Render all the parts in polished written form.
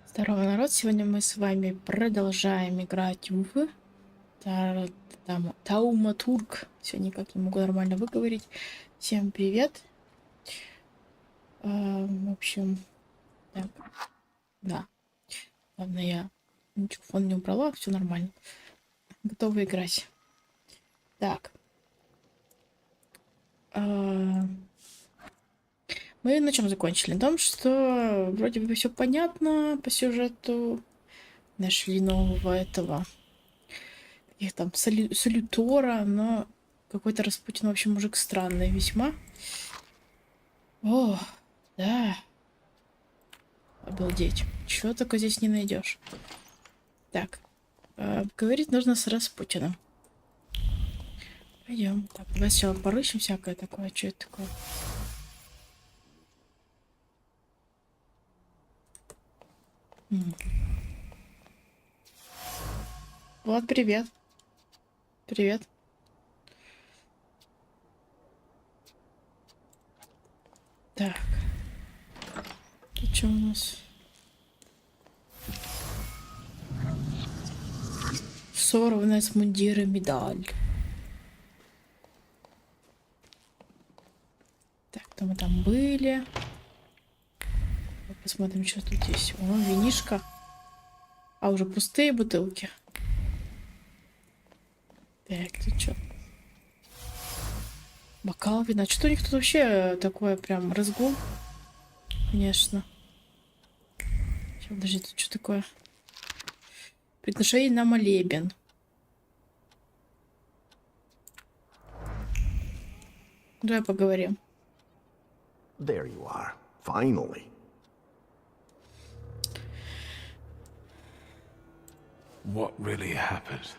Здорово, народ! Сегодня мы с вами продолжаем играть в Тауматург. Все никак не могу нормально выговорить. Всем привет. В общем, так, да. Главное, я ничего фон не убрала, все нормально. Готова играть. Так. Мы на чем закончили? На том, что вроде бы все понятно по сюжету. Нашли нового этого. Их там салютора, но какой-то Распутин, в общем, мужик странный весьма. О, да. Обалдеть. Чего только здесь не найдешь. Так. Говорить нужно с Распутиным. Пойдем. Так, давай сначала порыщем всякое такое. Что это такое? Вот, привет. Привет. Так. Тут что у нас? Сорванная с мундира медаль. Так, то мы там были. Посмотрим, что тут есть. О, винишко. А, уже пустые бутылки. Так, тут что? Бокал вина. Что у них тут вообще такое прям разгул? Конечно. Сейчас, подожди, тут что такое? Приглашение на молебен. Давай поговорим. There you are. Finally. What really happened?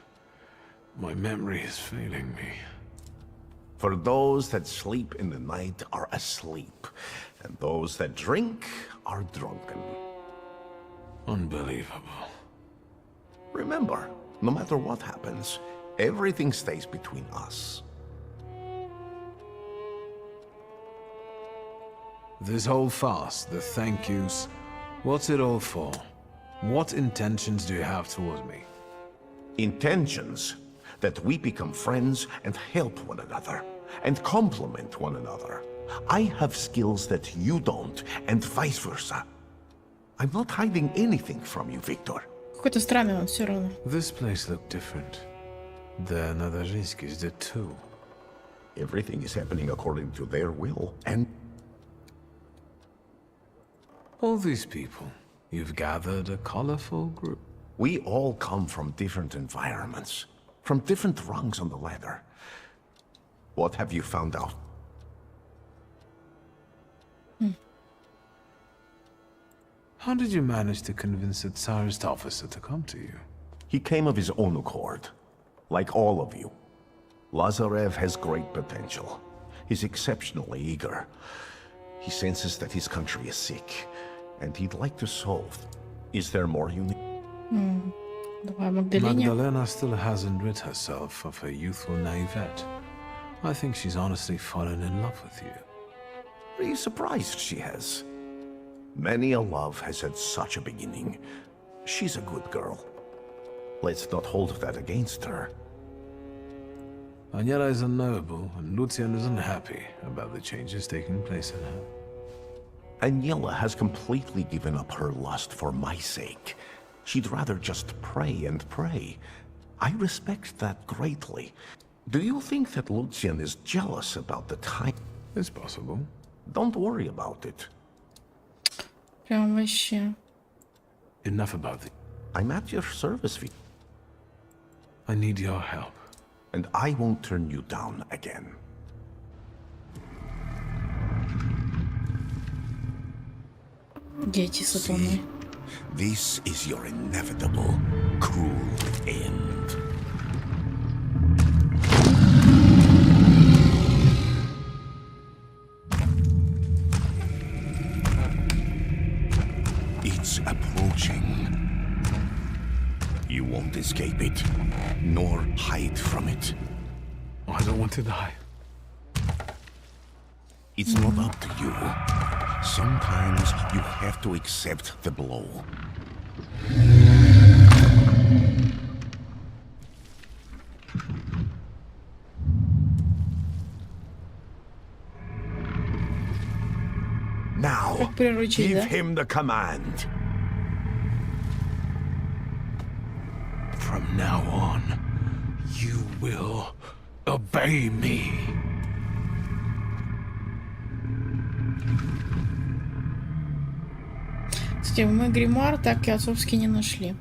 My memory is failing me. For those that sleep in the night are asleep, and those that drink are drunken. Unbelievable. Remember, no matter what happens, everything stays between us. This whole farce, the thank yous, what's it all for? What intentions do you have toward me? Intentions that we become friends and help one another, and complement one another. I have skills that you don't, and vice versa. I'm not hiding anything from you, Victor. Какой-то странный он все равно. This place looked different. The Российских did too. Everything is happening according to their will, and... All these people, you've gathered a colorful group. We all come from different environments, from different rungs on the ladder. What have you found out? How did you manage to convince the Tsarist officer to come to you? He came of his own accord, like all of you. Lazarev has great potential. He's exceptionally eager. He senses that his country is sick, and he'd like to solve. Is there more you need? Magdalena still hasn't rid herself of her youthful naivete. I think she's honestly fallen in love with you. Are you surprised she has? Many a love has had such a beginning. She's a good girl. Let's not hold that against her. Aniela is unknowable, and Lucian is unhappy about the changes taking place in her. Aniela has completely given up her lust for my sake. She'd rather just pray and pray. I respect that greatly. Do you think that Lucian is jealous about the time? It's possible. Don't worry about it. Прям вообще. Enough about it. I'm at your service, Victor. I need your help. And I won't turn you down again. Дети сатаны. See, this is your inevitable, cruel end. It's approaching. You won't escape it, nor hide from it. I don't want to die. It's not up to you. Sometimes you have to accept the blow. Now, Как приручить, give да? him the command. From now on, you will obey me. Кстати, мы гримуар так и отцовский не нашли.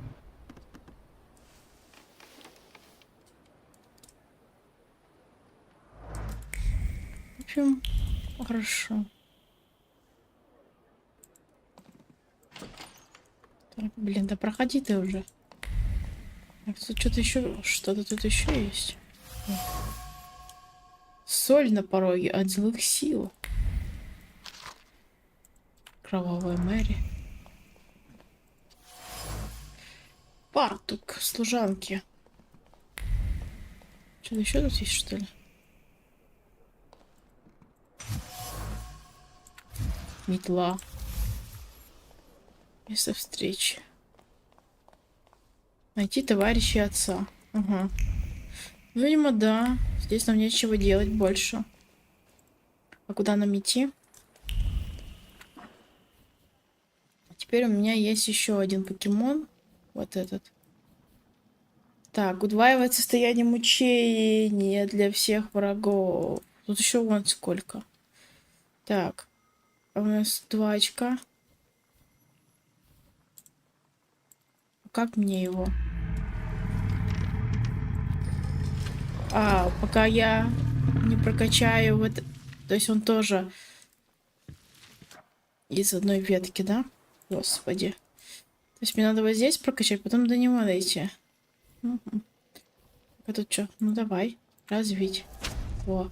В общем, хорошо. Так, блин, да проходи ты уже. Так, тут что-то еще, что-то тут еще есть. Соль на пороге от злых сил. Кровавая Мэри. Партук, служанки. Что-то еще тут есть, что ли? Метла. Место встречи. Найти товарища отца. Ага. Ну, видимо, да. Здесь нам нечего делать больше. А куда нам идти? А теперь у меня есть еще один покемон. Вот этот. Так, удваивает состояние мучения для всех врагов. Тут еще вон сколько. Так. А у нас 2 очка. Как мне его? А, пока я не прокачаю вот... То есть он тоже из одной ветки, да? Господи. То есть мне надо вот здесь прокачать, потом до него дойти. Угу. А тут что? Ну давай. Развить. Во.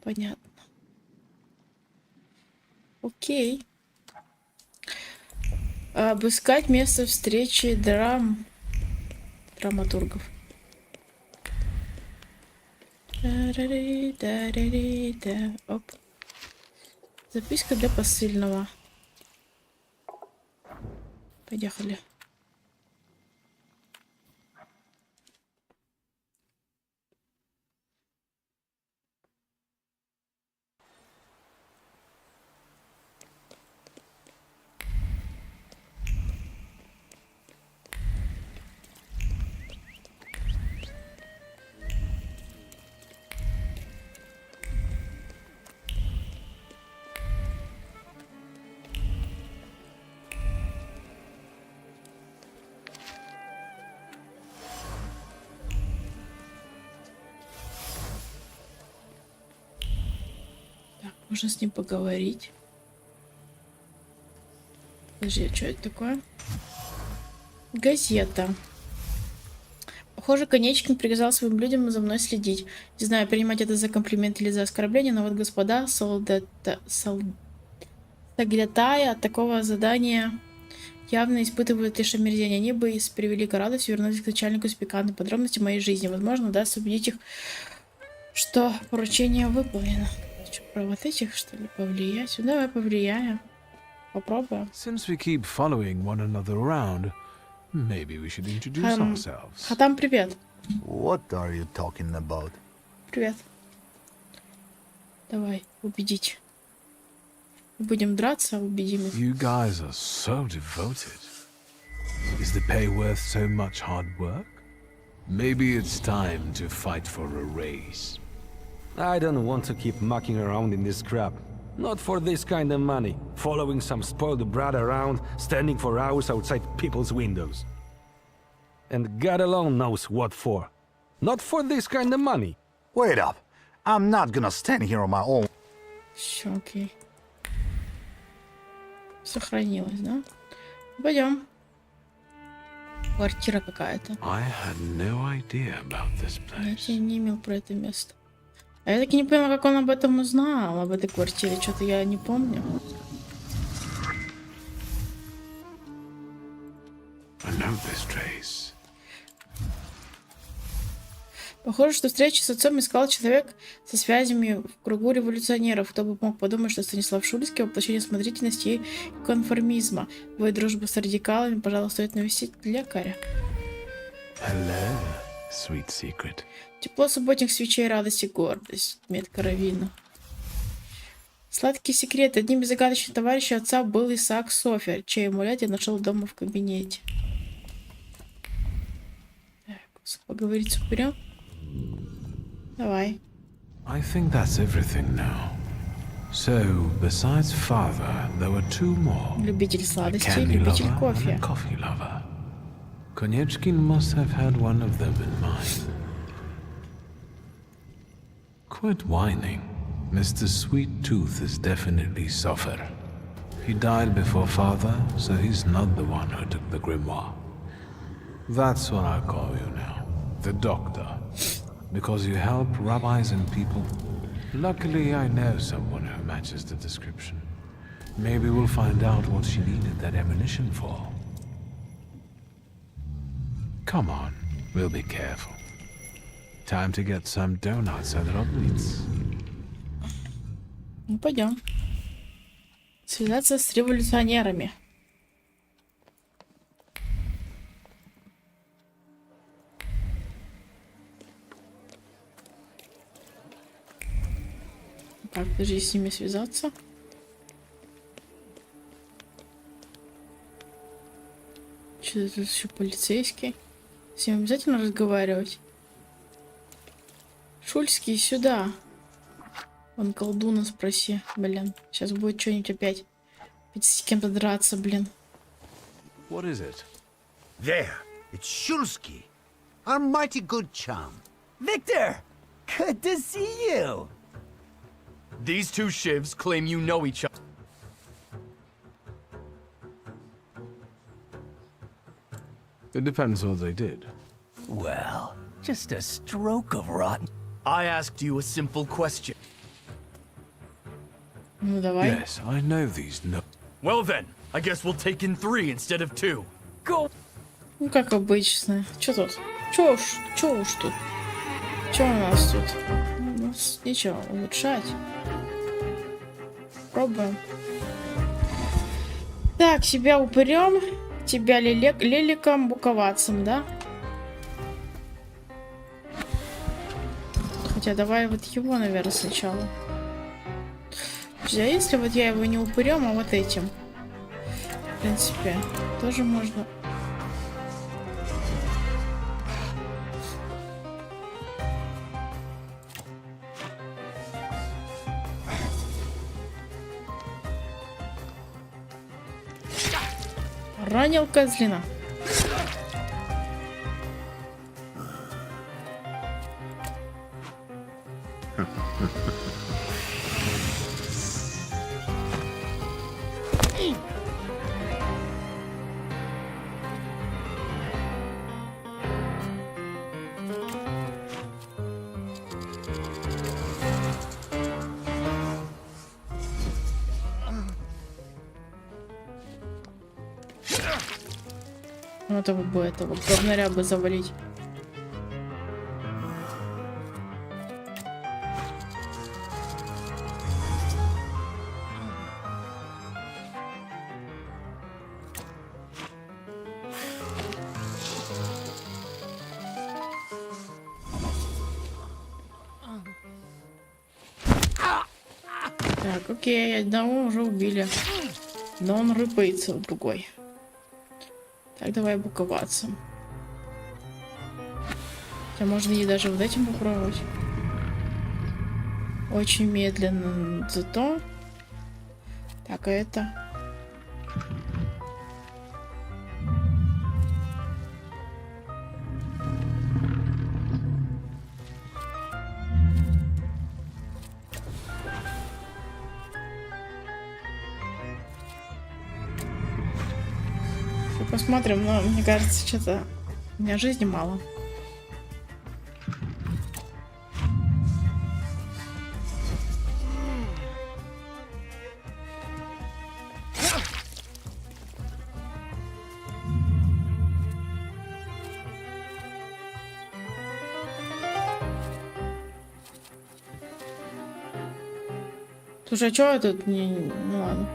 Понятно. Окей. Обыскать место встречи драматургов. Оп. Записка для посыльного. Поехали. Можно с ним поговорить. Подожди, а что это такое? Газета. Похоже, Конечкин приказал своим людям за мной следить. Не знаю, принимать это за комплимент или за оскорбление, но вот господа соглядатая от такого задания явно испытывают лишь омерзение. Они бы с превеликой радостью вернулись к начальнику с пикантной подробностью моей жизни. Возможно, удастся убедить их, что поручение выполнено. Что, про вот этих, что ли, повлиять? Ну, давай повлияем. Попробуем. Since we keep following one another around, maybe we should introduce ourselves. Хатам, привет. What are you talking about? Привет. Давай, убедить. Будем драться, убедим их. You guys are so devoted. Is the pay worth so much hard work? Maybe it's time to fight for a raise. I don't want to keep mucking around in this crap. Not for this kind of money. Following some spoiled brat around, standing for hours outside people's windows. And God alone knows what for. Not for this kind of money. Wait up. I'm not gonna stand here on my own. Все, окей. Сохранилось, да? Пойдем. Квартира какая-то. I had no idea about this Я place. не имел про это место. А я таки не поняла, как он об этом узнал, об этой квартире. Что-то я не помню. I know this place. Похоже, что встречу с отцом искал человек со связями в кругу революционеров. Кто бы мог подумать, что Станислав Шульский — воплощение смотрительности и конформизма. Твою дружбу с радикалами, пожалуй, стоит навестить лекаря. Hello, sweet secret. Тепло субботних свечей, радость и гордость. Метка раввина. Сладкий секрет. Одним из загадочных товарищей отца был Исаак Софер, чей амулет я нашел дома в кабинете. Так, поговорить с упырем. Давай. I think that's everything now. So, besides father, there were two more. Любитель A сладостей, candy любитель lover and кофе. a coffee lover. Konechkin must have had one of them in mind. Quit whining. Mr. Sweet Tooth is definitely Sofer. He died before father, so he's not the one who took the grimoire. That's what I call you now. The doctor. Because you help rabbis and people. Luckily, I know someone who matches the description. Maybe we'll find out what she needed that ammunition for. Come on, we'll be careful. Time to get some donuts and omelets. Ну, пойдем. Связаться с революционерами. Так, подожди, с ними связаться. Что-то тут еще полицейский. С ним обязательно разговаривать? Шульский, сюда. Он колдуна спроси, блин. Сейчас будет что-нибудь опять с кем-то драться, блин. What is it? There, it's Shulski, our mighty good chum. Victor! Good to see you! These two shivs claim you know each other. It depends what they did. Well, just a stroke of rotten. I asked you a simple question. Ну давай. Yes, I know these no. Well then, I guess we'll take in 3 instead of 2. Go! Ну как обычно. Чё тут? Чё уж тут? Чё у нас тут? У нас ничего, улучшать. Пробуем. Так, себя упырем, тебя леликом, буковатцем, да? Хотя давай вот его, наверное, сначала. А если вот я его не упырем, а вот этим? В принципе, тоже можно. Ранил козлина. Этого бы, этого говнаря бы завалить. Так, окей, одного уже убили. Но он рыпается в другой. Так, давай буковаться. Хотя можно и даже вот этим попробовать. Очень медленно, зато... Так, а это... Посмотрим, но мне кажется, что-то у меня жизни мало. Слушай, а чё я тут не... Ну ладно.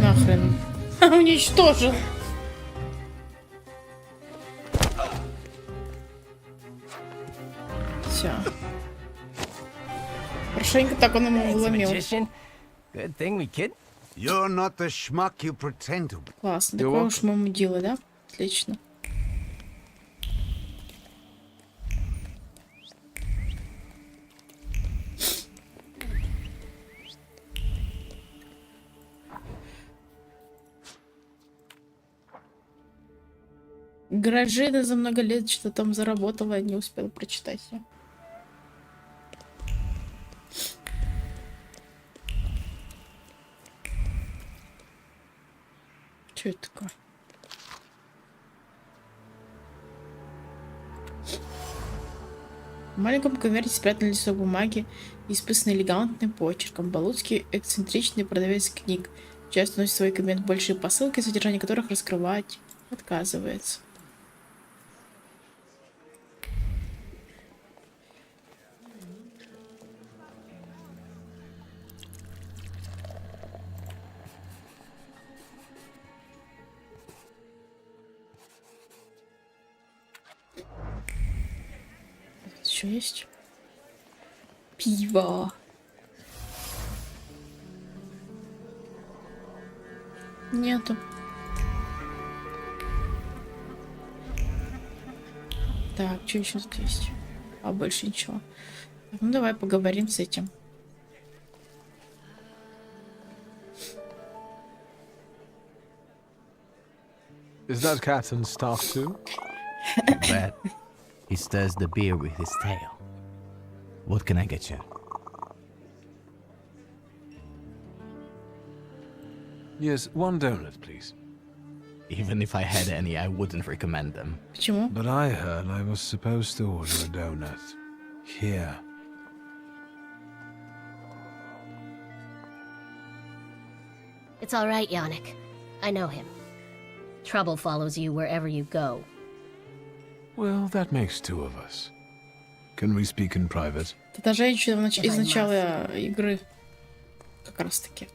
Нахрен. Уничтожил. Все. Хорошенько так он ему Thanks, вломил. magician. Good thing we kid. You're not the schmuck you pretend to be. Классно. Такое уж мы ему дело, да? Отлично. Гражина за много лет что там заработала, я не успела прочитать всё. Что это такое? В маленьком конверте спрятан листок бумаги, исписанный элегантным почерком. Балуцкий эксцентричный продавец книг. Часто носит в свой кабинет большие посылки, содержание которых раскрывать отказывается. Еще есть пиво. Нету. Так, что еще тут есть? А больше ничего. Так, ну давай поговорим с этим. Is that Captain Stark too? But he stirs the beer with his tail. What can I get you? Yes, one donut, please. Even if I had any, I wouldn't recommend them. Почему? But I heard I was supposed to order a donut. Here. It's all right, Yannick. I know him. Trouble follows you wherever you go. Well, that makes two of us. Can we speak in private? Это женщина из начала игры. Как раз таки.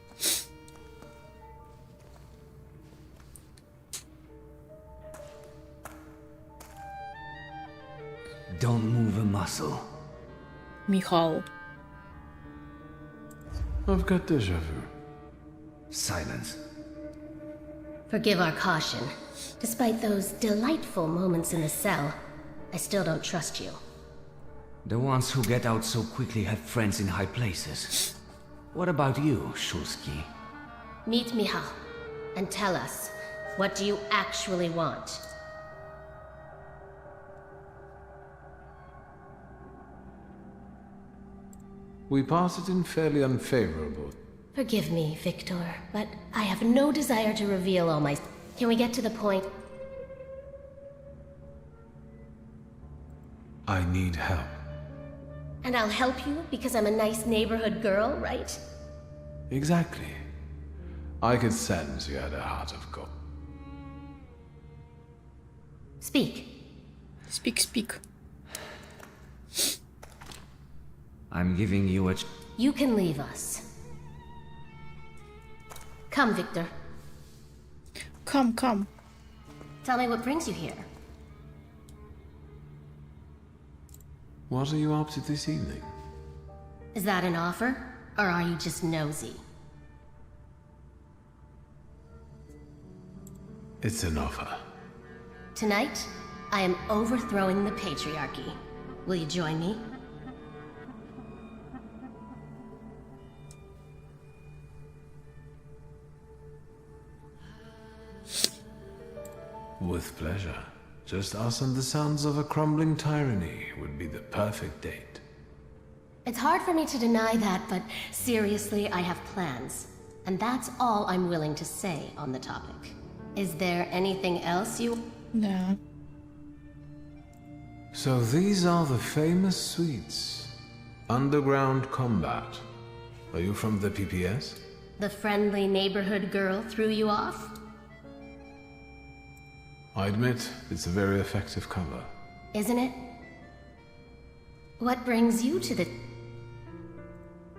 Don't move a muscle. Михал. I've got déjà vu. Silence. Forgive our caution. Despite those delightful moments in the cell, I still don't trust you. The ones who get out so quickly have friends in high places. What about you, Shulski? Meet Michal, and tell us, what do you actually want? We parted in fairly unfavorable. Forgive me, Victor, but I have no desire to reveal all my... Can we get to the point? I need help. And I'll help you because I'm a nice neighborhood girl, right? Exactly. I could sense you had a heart of gold. Speak. Speak, speak. I'm giving you a... You can leave us. Come, Victor. Come, come. Tell me what brings you here. What are you up to this evening? Is that an offer, or are you just nosy? It's an offer. Tonight, I am overthrowing the patriarchy. Will you join me? With pleasure. Just us and the sounds of a crumbling tyranny would be the perfect date. It's hard for me to deny that, but seriously, I have plans. And that's all I'm willing to say on the topic. Is there anything else you... Да. So these are the famous suites. Underground combat. Are you from the PPS? The friendly neighborhood girl threw you off? I admit, it's a very effective cover. Isn't it? What brings you to the...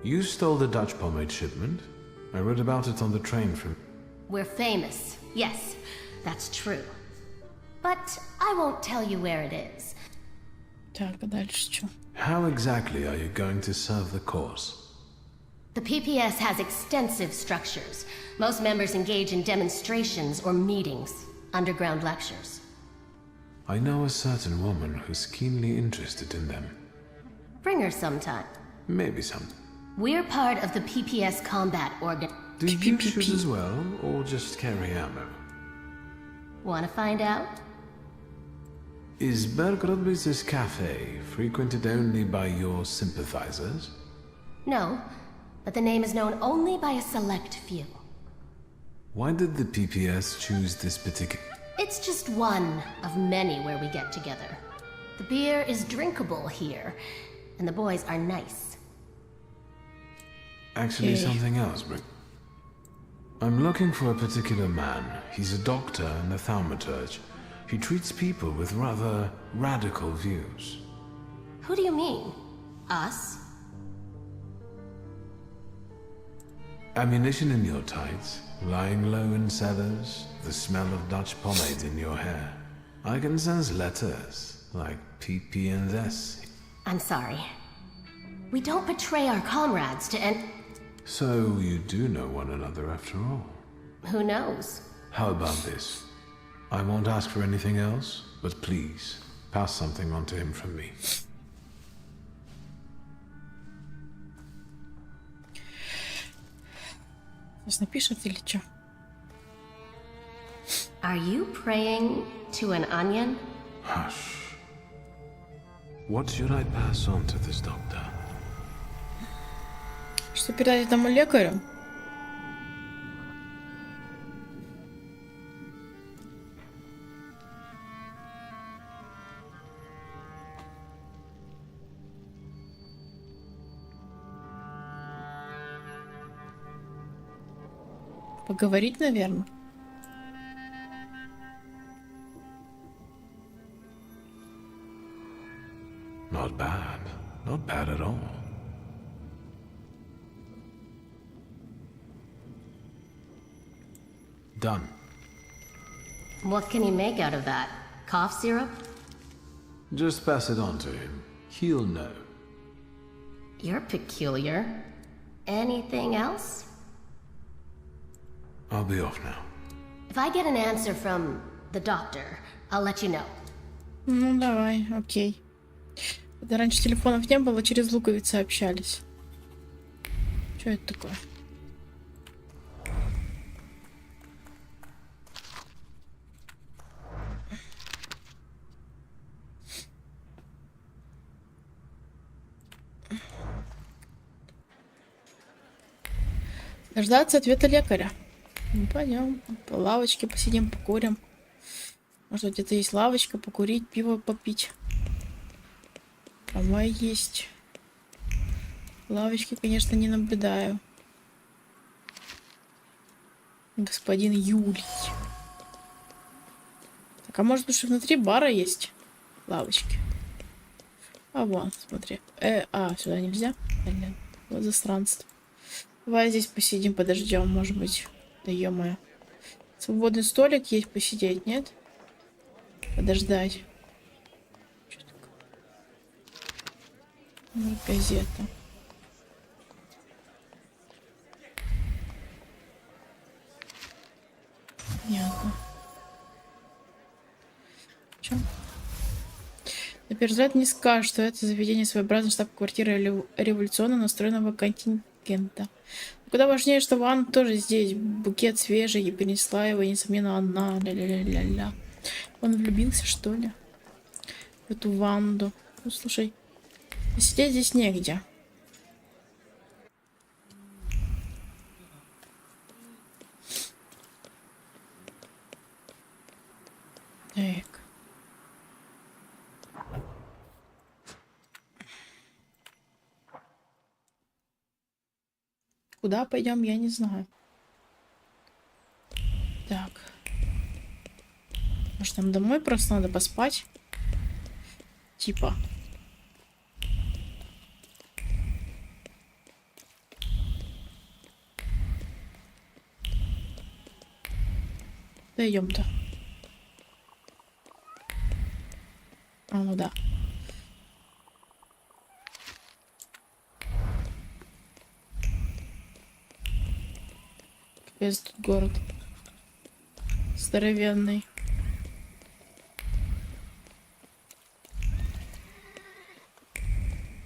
You stole the Dutch pomade shipment? I read about it on the train from... We're famous. Yes, that's true. But I won't tell you where it is. Так, а дальше что? How exactly are you going to serve the cause? The PPS has extensive structures. Most members engage in demonstrations or meetings, underground lectures. I know a certain woman who's keenly interested in them. Bring her sometime. Maybe some. We're part of the PPS combat organ. Do you shoot as well, or just carry ammo? Want to find out? Is Bergrodby's cafe frequented only by your sympathizers? No, but the name is known only by a select few. Why did the PPS choose this particular... It's just one of many where we get together. The beer is drinkable here, and the boys are nice. Actually, something else, Brick. I'm looking for a particular man. He's a doctor and a thaumaturge. He treats people with rather radical views. Who do you mean? Us? Ammunition in your tights, lying low in cellars, the smell of Dutch pomade in your hair. I can sense letters, like PP and S. I'm sorry. We don't betray our comrades to end... So you do know one another after all. Who knows? How about this? I won't ask for anything else, but please, pass something on to him from me. Сейчас напишет или что? Are you praying to an onion? Hush. What should I pass on to this doctor? Что передать этому лекарю? Поговорить, наверное. Not bad. Not bad at all. Done. What can you make out of that? Cough syrup? Just pass it on to him. He'll know. You're peculiar. Anything else? I'll be off now. If I get an answer from the doctor, I'll let you know. Ну, давай, окей. Когда раньше телефонов не было, через луковицы общались. Что это такое? Дождаться ответа лекаря. Ну, пойдем, по лавочке посидим, покурим. Может, где-то есть лавочка, покурить, пиво попить. Трамвай есть. Лавочки, конечно, не наблюдаю. Господин Юлий. Так, а может, уж и внутри бара есть лавочки? А, вон, смотри. Сюда нельзя? Блин, вот засранство. Давай здесь посидим, подождем, может быть. Да ё-моё. Свободный столик есть посидеть, нет? Подождать. Что такое? Ну, газета. Понятно. Чё? На первый взгляд не скажешь, что это заведение своеобразной штаб-квартиры революционно настроенного контингента. Куда важнее, что Ван тоже здесь. Букет свежий, и принесла его, несомненно, она. Ля-ля-ля-ля-ля. Он влюбился, что ли? В эту Ванду. Ну, слушай, сидеть здесь негде. Так. Куда пойдем, я не знаю. Так. Может, нам домой просто надо поспать? Типа. Куда идем-то? А, ну да. Капец, тут город. Здоровенный.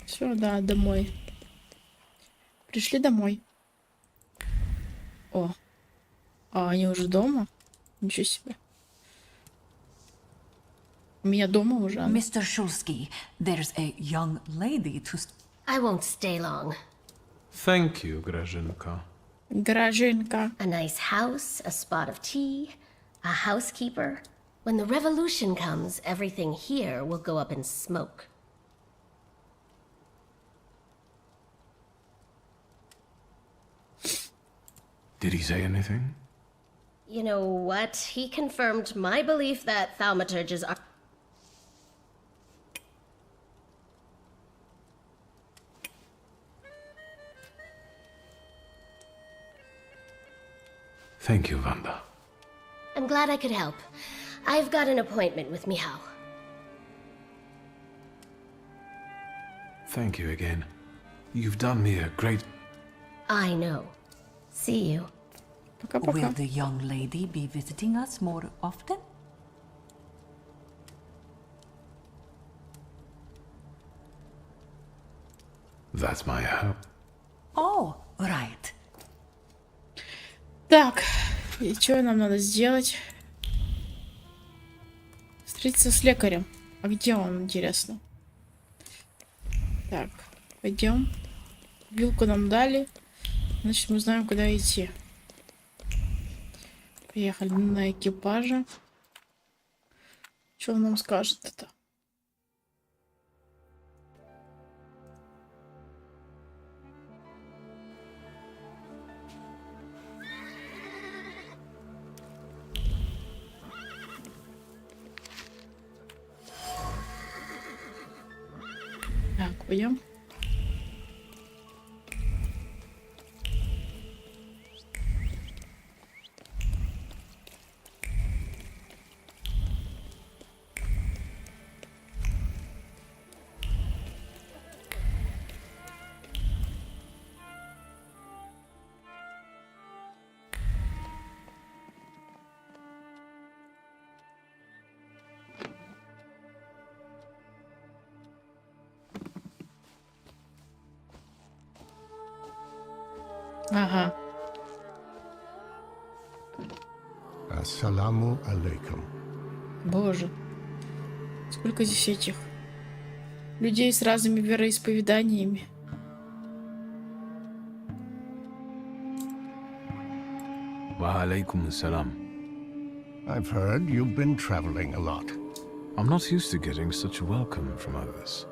Все, да, домой. Пришли домой. О. А они уже дома? Ничего себе. У меня дома уже. Mr. Шульски, there's a young lady to... I won't stay long. Thank you, Grażynka. Grażynka. A nice house, a spot of tea, a housekeeper. When the revolution comes, everything here will go up in smoke. Did he say anything? You know what? He confirmed my belief that thaumaturges are... Thank you, Wanda. I'm glad I could help. I've got an appointment with Michał. Thank you again. You've done me a great... I know. See you. Пока-пока. Will the young lady be visiting us more often? That's my hope. Oh, right. Так, и что нам надо сделать? Встретиться с лекарем. А где он, интересно? Так, пойдем. Вилку нам дали. Значит, мы знаем, куда идти. Поехали на экипаже. Что он нам скажет это? Так, пойдем. Ага. Ассаламу алейкум. Боже. Сколько здесь этих людей с разными вероисповеданиями. Wa alaykum assalam. I've heard you've been traveling a lot. I'm not used to getting such a welcome from others.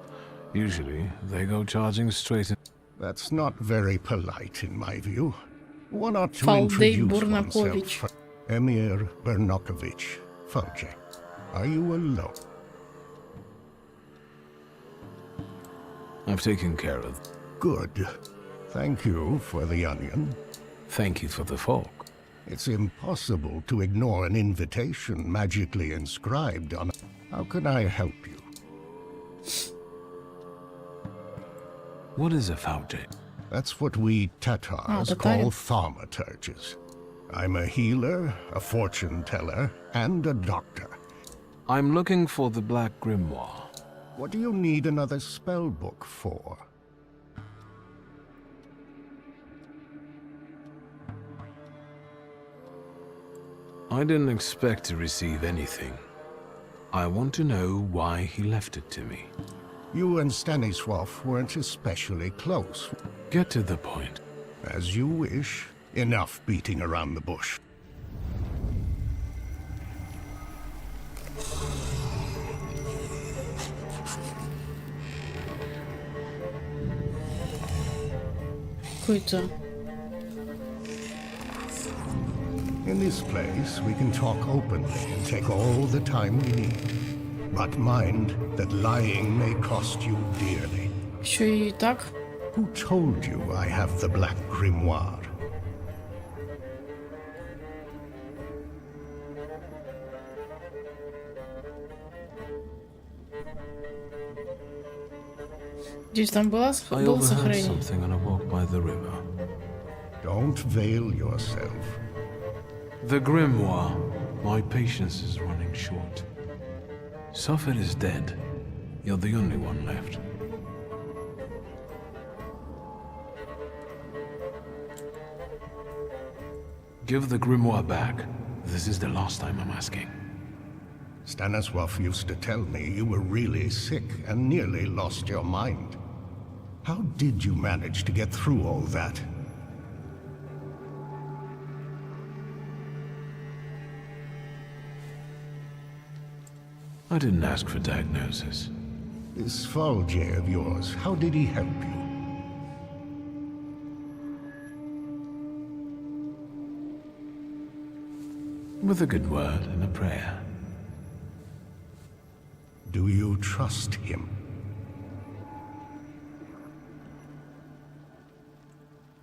Usually, they go charging straight in. That's not very polite in my view. One ought to Faldej introduce Burnakovich. oneself. Emir Bernakovich, Fauci. Are you alone? I've taken care of. Good. Thank you for the onion. Thank you for the fork. It's impossible to ignore an invitation magically inscribed on... How can I help you? What is a Fauci? That's what we Tatars call thaumaturges. I'm a healer, a fortune teller, and a doctor. I'm looking for the Black Grimoire. What do you need another spell book for? I didn't expect to receive anything. I want to know why he left it to me. You and Stanisław weren't especially close. Get to the point. As you wish. Enough beating around the bush. Какой-то. In this place, we can talk openly and take all the time we need. But mind that lying may cost you dearly. Еще и так. Who told you I have the Black Grimoire? Здесь там было I overheard сохранение. something on a walk by the river. Don't veil yourself. The grimoire. My patience is running short. Suffer is dead. You're the only one left. Give the grimoire back. This is the last time I'm asking. Stanisław used to tell me you were really sick and nearly lost your mind. How did you manage to get through all that? I didn't ask for diagnosis. This Falje of yours, how did he help you? With a good word and a prayer. Do you trust him?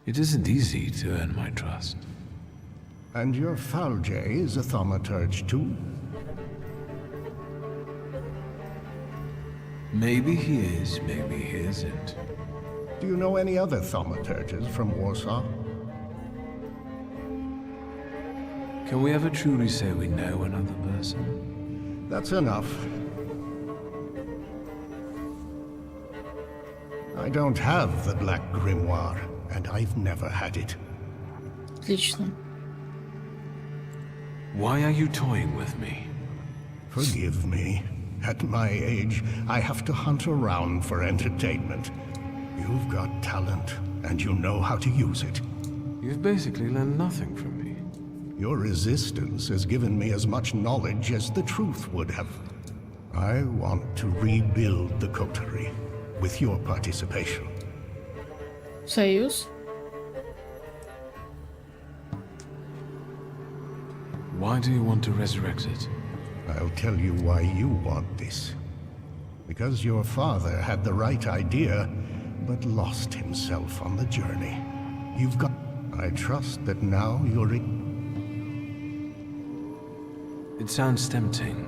It isn't easy to earn my trust. And your Falje is a thaumaturge too? Maybe he is, maybe he isn't. Do you know any other thaumaturges from Warsaw? Can we ever truly say we know another person? That's enough. I don't have the Black Grimoire, and I've never had it. Отлично. Why are you toying with me? Forgive me. At my age, I have to hunt around for entertainment. You've got talent, and you know how to use it. You've basically learned nothing from me. Your resistance has given me as much knowledge as the truth would have. I want to rebuild the coterie, with your participation. Союз. Why do you want to resurrect it? I'll tell you why you want this. Because your father had the right idea, but lost himself on the journey. You've got... I trust that now you're... It sounds tempting.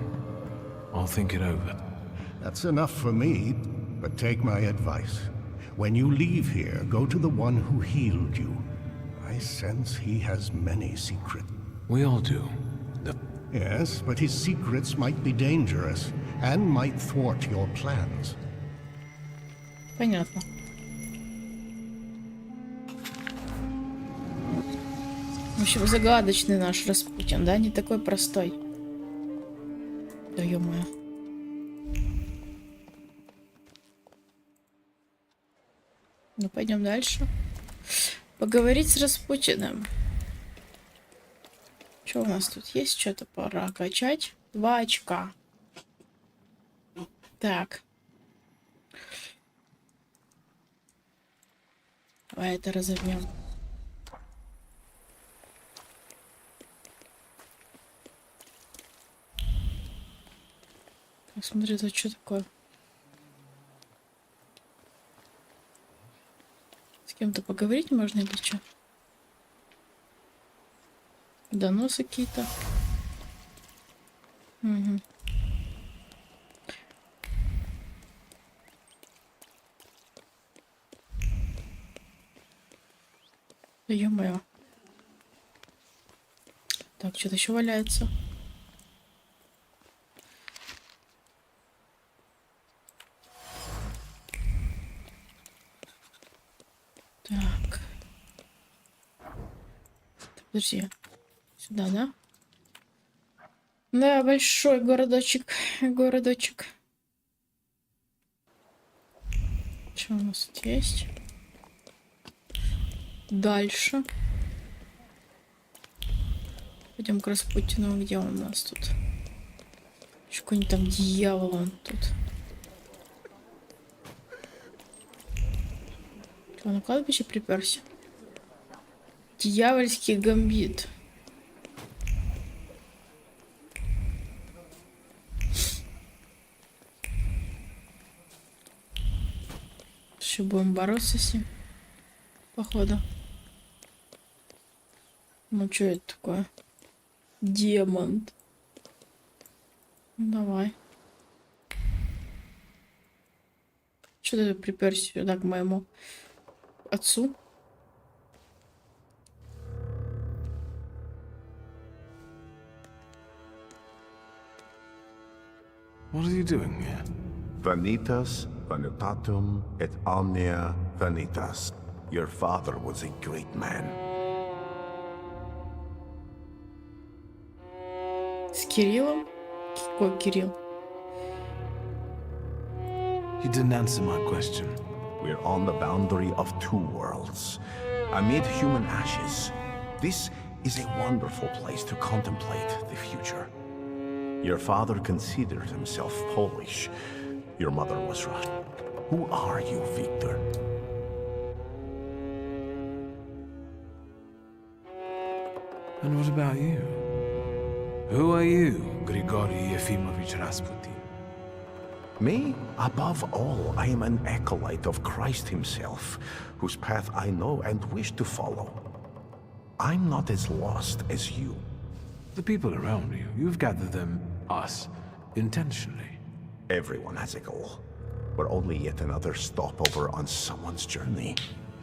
I'll think it over. That's enough for me, but take my advice. When you leave here, go to the one who healed you. I sense he has many secrets. We all do. Yes, but his secrets might be dangerous, and might thwart your plans. Понятно. В общем, загадочный наш Распутин, да? Не такой простой. Да ё-моё. Ну, пойдем дальше. Поговорить с Распутиным. Что у нас тут есть? Что-то пора качать. 2 очка. Так. Давай это разовьем. Так, смотри, это что такое? С кем-то поговорить можно или что? Доносы какие-то. Угу. Да ё-моё. Так, что-то еще валяется. Так. Подожди. Сюда, да? Да, большой городочек. Городочек. Что у нас тут есть? Дальше. Пойдем к Распутину. Где он у нас тут? Еще какой-нибудь там дьявол он тут. Что, на кладбище приперся? Дьявольский гамбит. Еще будем бороться с ним. Походу. Ну что это такое? Демон. Ну, давай. Что ты приперся сюда к моему отцу? What are you doing here? Vanitas, vanitatum, et omnia vanitas. Your father was a great man. С Кириллом? Какой Кирилл? You didn't answer my question. We're on the boundary of two worlds. Amid human ashes, this is a wonderful place to contemplate the future. Your father considered himself Polish. Your mother was Russian. Who are you, Victor? And what about you? Who are you, Grigory Yefimovich Rasputin? Me? Above all, I am an acolyte of Christ himself, whose path I know and wish to follow. I'm not as lost as you. The people around you, you've gathered them, us, intentionally. Everyone has a goal. We're only yet another stopover on someone's journey.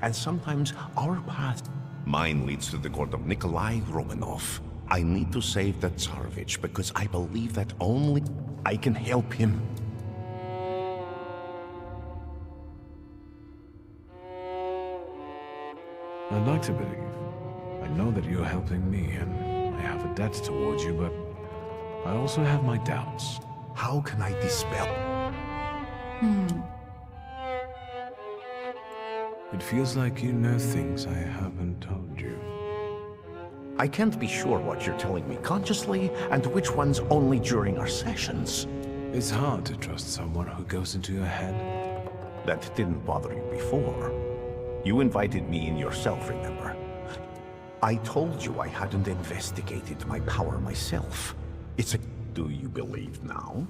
And sometimes our path... Mine leads to the court of Nikolai Romanov. I need to save the Tsarevich because I believe that only I can help him. I'd like to believe. I know that you're helping me, and I have a debt towards you, but I also have my doubts. How can I dispel? It feels like you know things I haven't told you. I can't be sure what you're telling me consciously and which ones only during our sessions. It's hard to trust someone who goes into your head. That didn't bother you before. You invited me in yourself, remember? I told you I hadn't investigated my power myself. It's a... Do you believe now?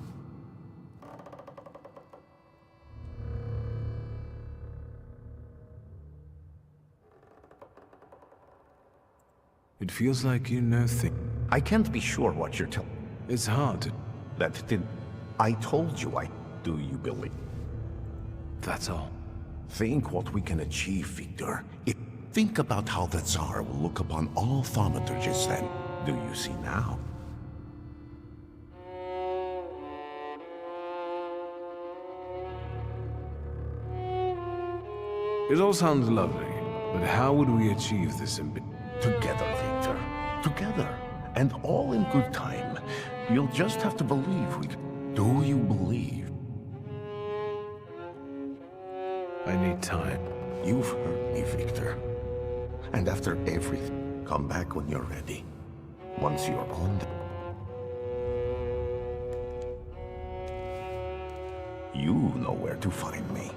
It feels like you know things. I can't be sure what you're telling... It's hard to... That didn't... I told you I... Do you believe? That's all. Think what we can achieve, Victor. Think about how the Tsar will look upon all thaumaturges then. Do you see now? It all sounds lovely, but how would we achieve this Together, Victor. Together. And all in good time. You'll just have to believe we... Do you believe? I need time. You've heard me, Victor. And after everything, come back when you're ready. Once you're on the... You know where to find me.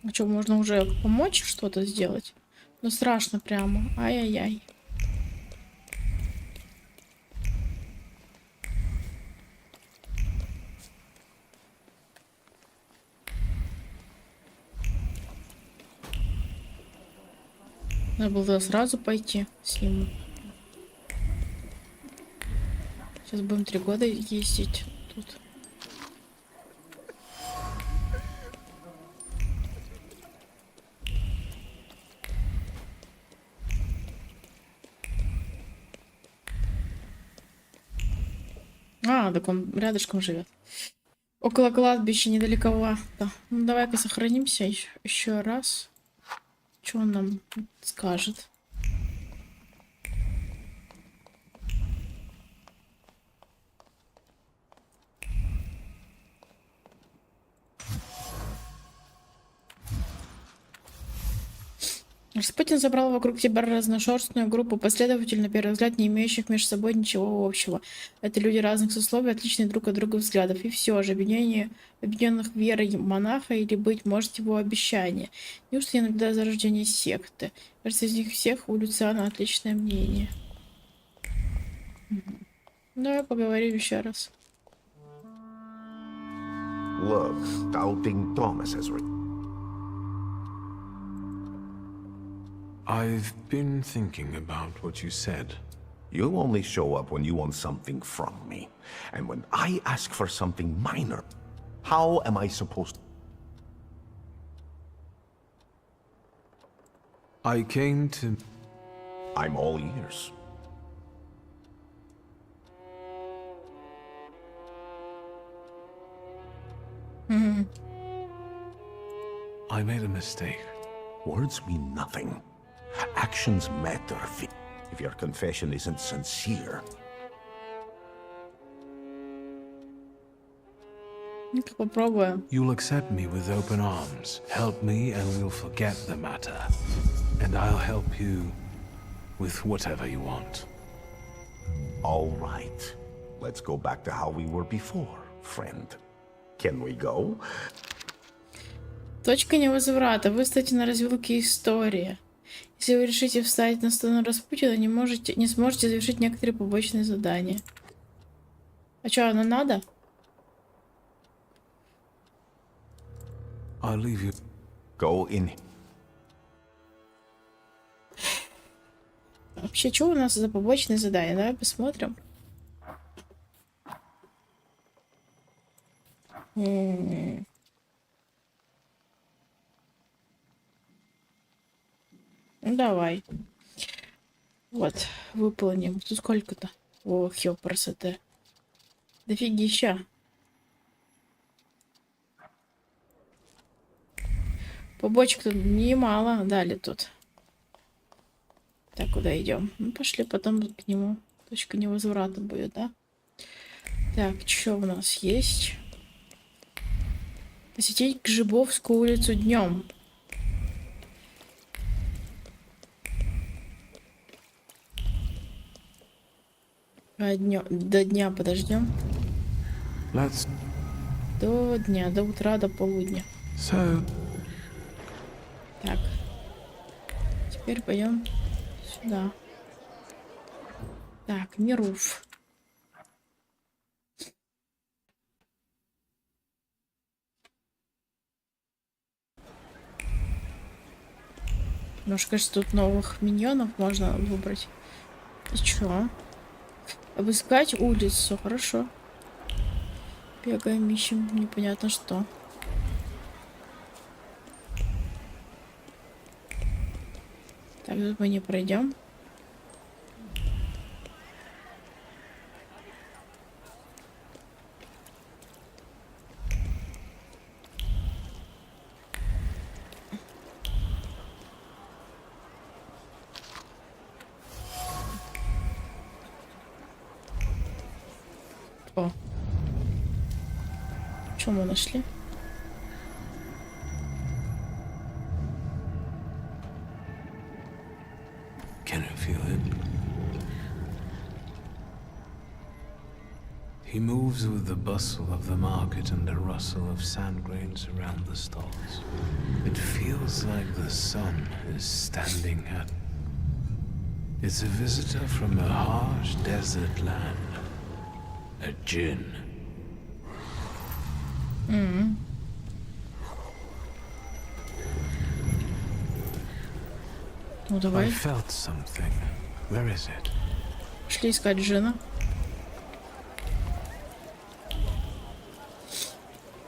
А что, можно уже помочь что-то сделать? Ну страшно прямо. Ай-яй-яй. Надо было сразу пойти с ним. Сейчас будем 3 года ездить тут. А, так он рядышком живет. Около кладбища, недалековато. Ну, давай-ка сохранимся еще раз. Что он нам скажет? Распутин собрал вокруг себя разношерстную группу последователей, на первый взгляд, не имеющих между собой ничего общего. Это люди разных сословий, отличные друг от друга взглядов. И все же, объединенных верой монаха или, быть может, его обещания. Неужто я наблюдаю зарождение секты? Кажется, из них всех у Люциана отличное мнение. Давай поговорим еще раз. Look, doubting Thomas has written. I've been thinking about what you said. You only show up when you want something from me. And when I ask for something minor, how am I supposed to... I came to... I'm all ears. I made a mistake. Words mean nothing. Actions matter. If your confession isn't sincere. Ну-ка попробуем. You'll accept me with open arms, help me, and we'll forget the matter. And I'll help you with whatever you want. All right. Let's go back to how we were before, friend. Can we go? Точка невозврата. Вы стоите на развилке истории. Если вы решите встать на сторону Распутина, не сможете завершить некоторые побочные задания. А что, оно надо? I'll leave you. Go in. Вообще, что у нас за побочные задания? Давай посмотрим. Ну, давай. Вот, выполним. Тут сколько-то? Ох, ёпрсоте. Дофигища. Побочек тут немало дали тут. Так, куда идем? Ну, пошли потом к нему. Точка невозврата будет, да? Так, что у нас есть? Посетить Гжибовскую улицу днем. До дня подождем. До дня, до утра, до полудня. Так. Теперь пойдем сюда. Так, Мируф. Может, кажется, тут новых миньонов можно выбрать. И чё? Обыскать улицу. Хорошо. Бегаем, ищем непонятно что. Так, тут мы не пройдем. О. Что мы нашли? Can you feel it? He moves with the bustle of the market and the rustle of sand grains around the stalls. It feels like the sun is standing at... It's a visitor from a harsh desert land. A djinn. Ну давай. I felt something. Where is it? Пошли искать джина.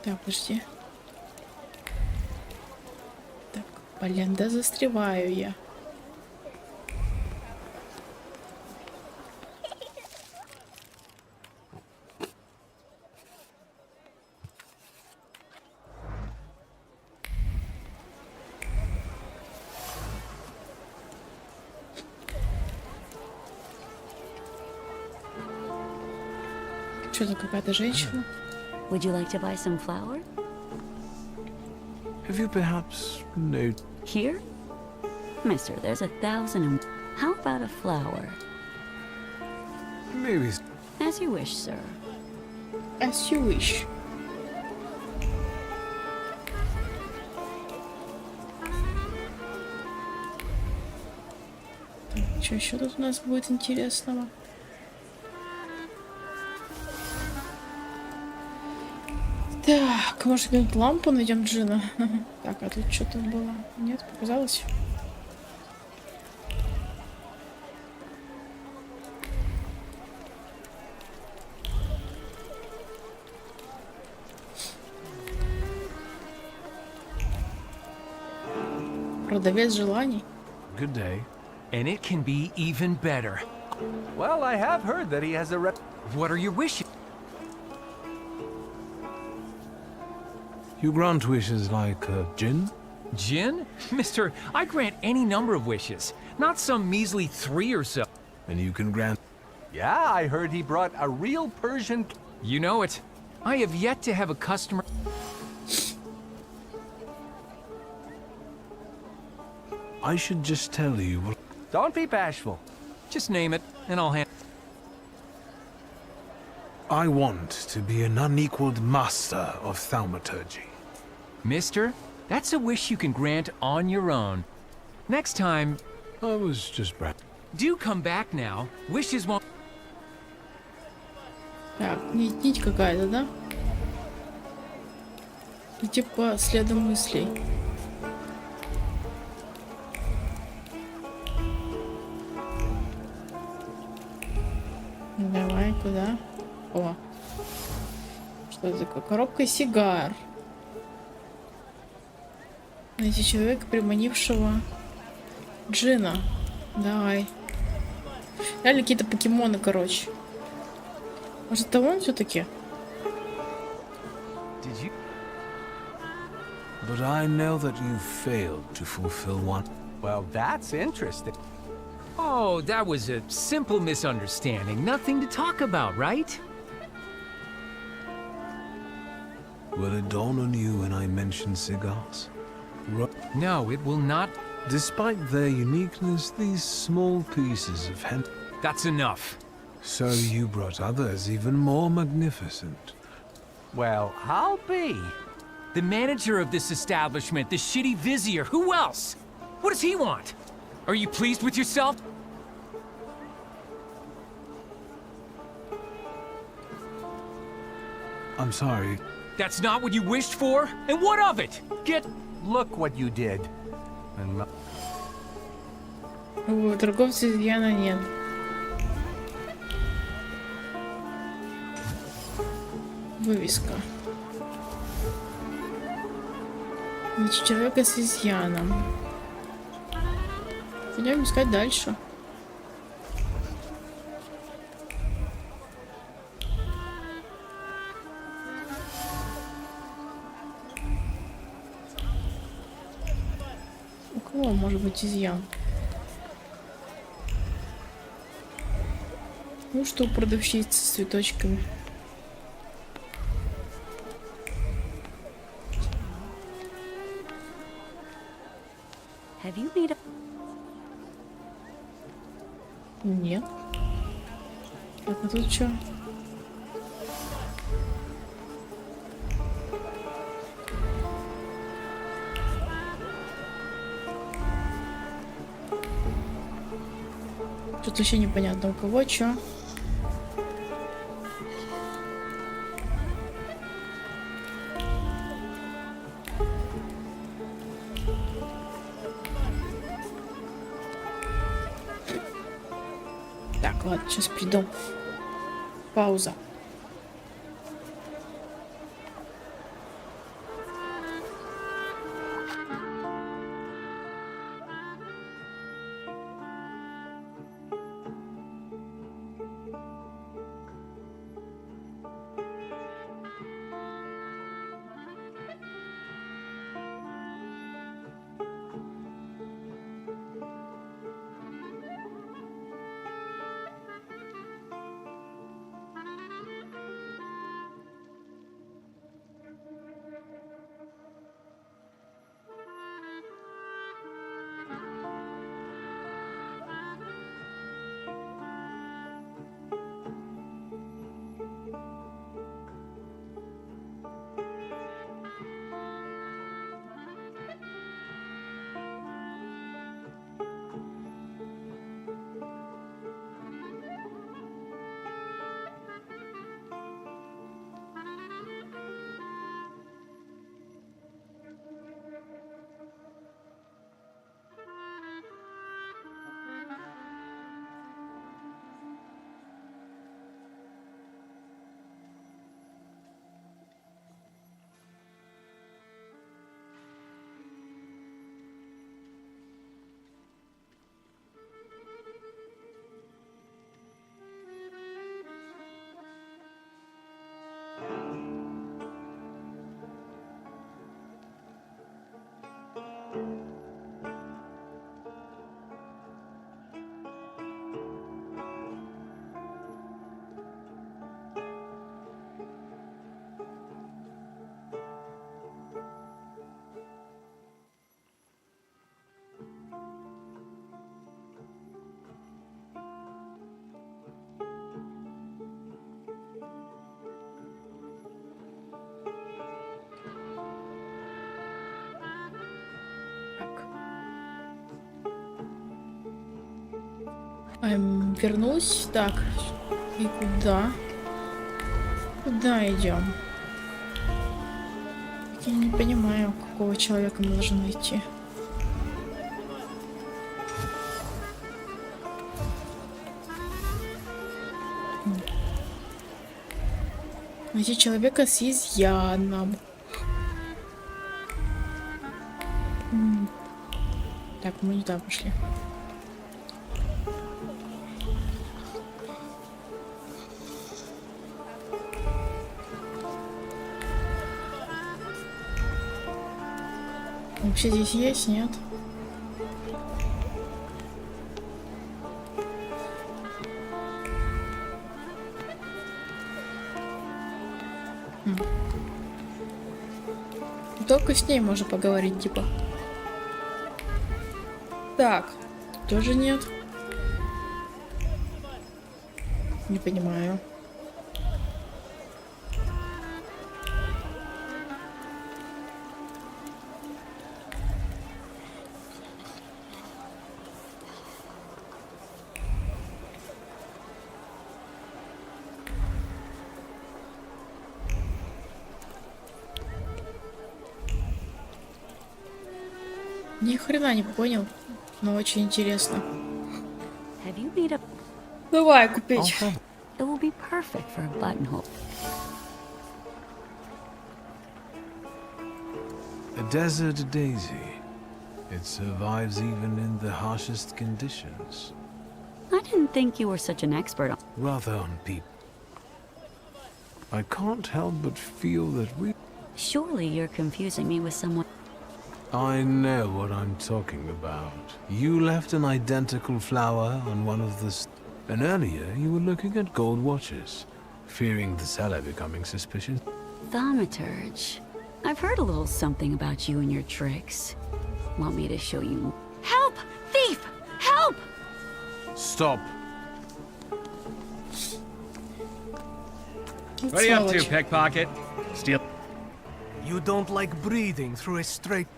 Так, подожди. Так, блин, да застреваю я. Что-то какая-то женщина. Would you like to buy some flour? Have you perhaps no... Here? Mister, there's 1,000 and... How about a flower? Maybe... As you wish, sir. As you wish. Что еще тут у нас будет интересного? Так, может какую-нибудь лампу найдем джина? Так, а тут что-то было? Нет, показалось? Продавец желаний. Good day. And it can be even better. Well, I have heard that he has a rep. What are your wishes? You grant wishes like gin? Jinn? Mister, I grant any number of wishes. Not some measly 3 or so. And you can grant... Yeah, I heard he brought a real Persian. You know it. I have yet to have a customer... I should just tell you what... Don't be bashful. Just name it, and I'll hand... I want to be an unequaled master of thaumaturgy. Mister, that's a wish you can grant on your own. Next time, I was just... do come back now. Wishes won't... Так, нить какая-то, да? И типа следом мыслей. Давай, куда? О. Что это такое? Коробка сигар. Найти человека, приманившего Джина. Давай. Реально какие-то покемоны, короче. Может, это он все-таки? But I know that you failed to fulfill one. Well, that's interesting. Oh, that was a simple misunderstanding. Nothing to talk about, right? Will it dawn on you when I mention cigars? No, it will not. Despite their uniqueness, these small pieces of hemp... That's enough. So you brought others even more magnificent. Well, I'll be. The manager of this establishment, the shitty vizier, who else? What does he want? Are you pleased with yourself? I'm sorry. That's not what you wished for? And what of it? Get... Look what you did. And... У торговца изъяна нет. Вывеска. Найти человека с изъяном. Пойдем искать дальше. У кого может быть изъян? Ну что, у продавщицы с цветочками. Have you made a... Нет. Так, а тут что? Тут вообще непонятно у кого что. Так, ладно, сейчас приду. Пауза. Вернусь. Так. И куда? Куда идем? Я не понимаю, какого человека мы должны найти. Найти человека с изъяном. Так, мы не туда пошли. Вообще здесь есть, нет? Только с ней можно поговорить, типа. Так, тоже нет. Не понимаю. Ни хрена не понял, но очень интересно. Давай купить. It will be perfect for a buttonhole. A desert daisy. It survives even in the harshest conditions. I didn't think you were such an expert on... Rather on people. I can't help but feel that we... Surely you're confusing me with someone... I know what I'm talking about. You left an identical flower on one of the... And earlier you were looking at gold watches, fearing the seller becoming suspicious. Thaumaturge. I've heard a little something about you and your tricks. Want me to show you... Help! Thief! Help! Stop. What are you up to, pickpocket? Steal... You don't like breathing through a straight...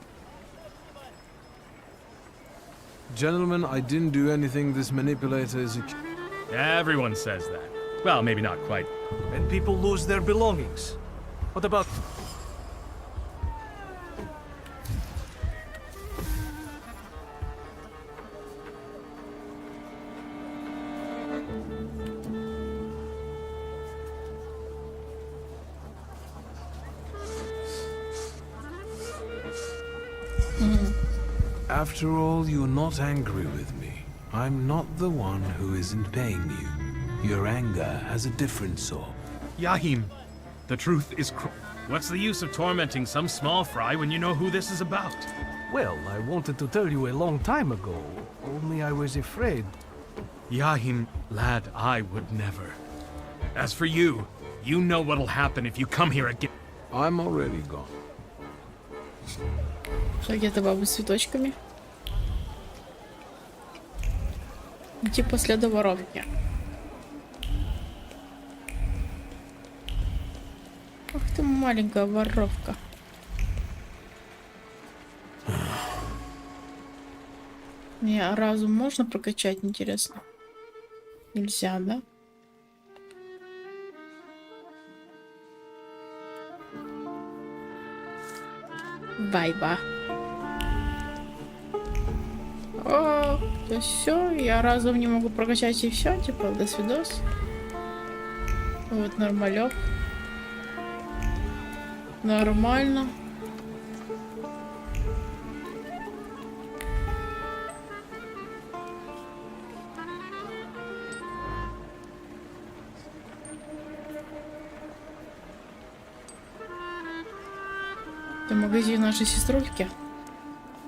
Gentlemen, I didn't do anything. This manipulator is a... Everyone says that. Well, maybe not quite. And people lose their belongings. What about... After all, you're not angry with me. I'm not the one who isn't paying you. Your anger has a different sort. Yahim, the truth is what's the use of tormenting some small fry when you know who this is about? Well, I wanted to tell you a long time ago, only I was afraid. Yahim, lad, I would never. As for you, you know what'll happen if you come here again. I'm already gone. Что где-то бабы с цветочками? Идти по следу воровки. Ах ты маленькая воровка. Не, разум можно прокачать, интересно? Нельзя, да? Байба. О, то все, я разум не могу прокачать и все, типа, до свидос. Вот нормалек. Нормально. Это магазин нашей сеструльки?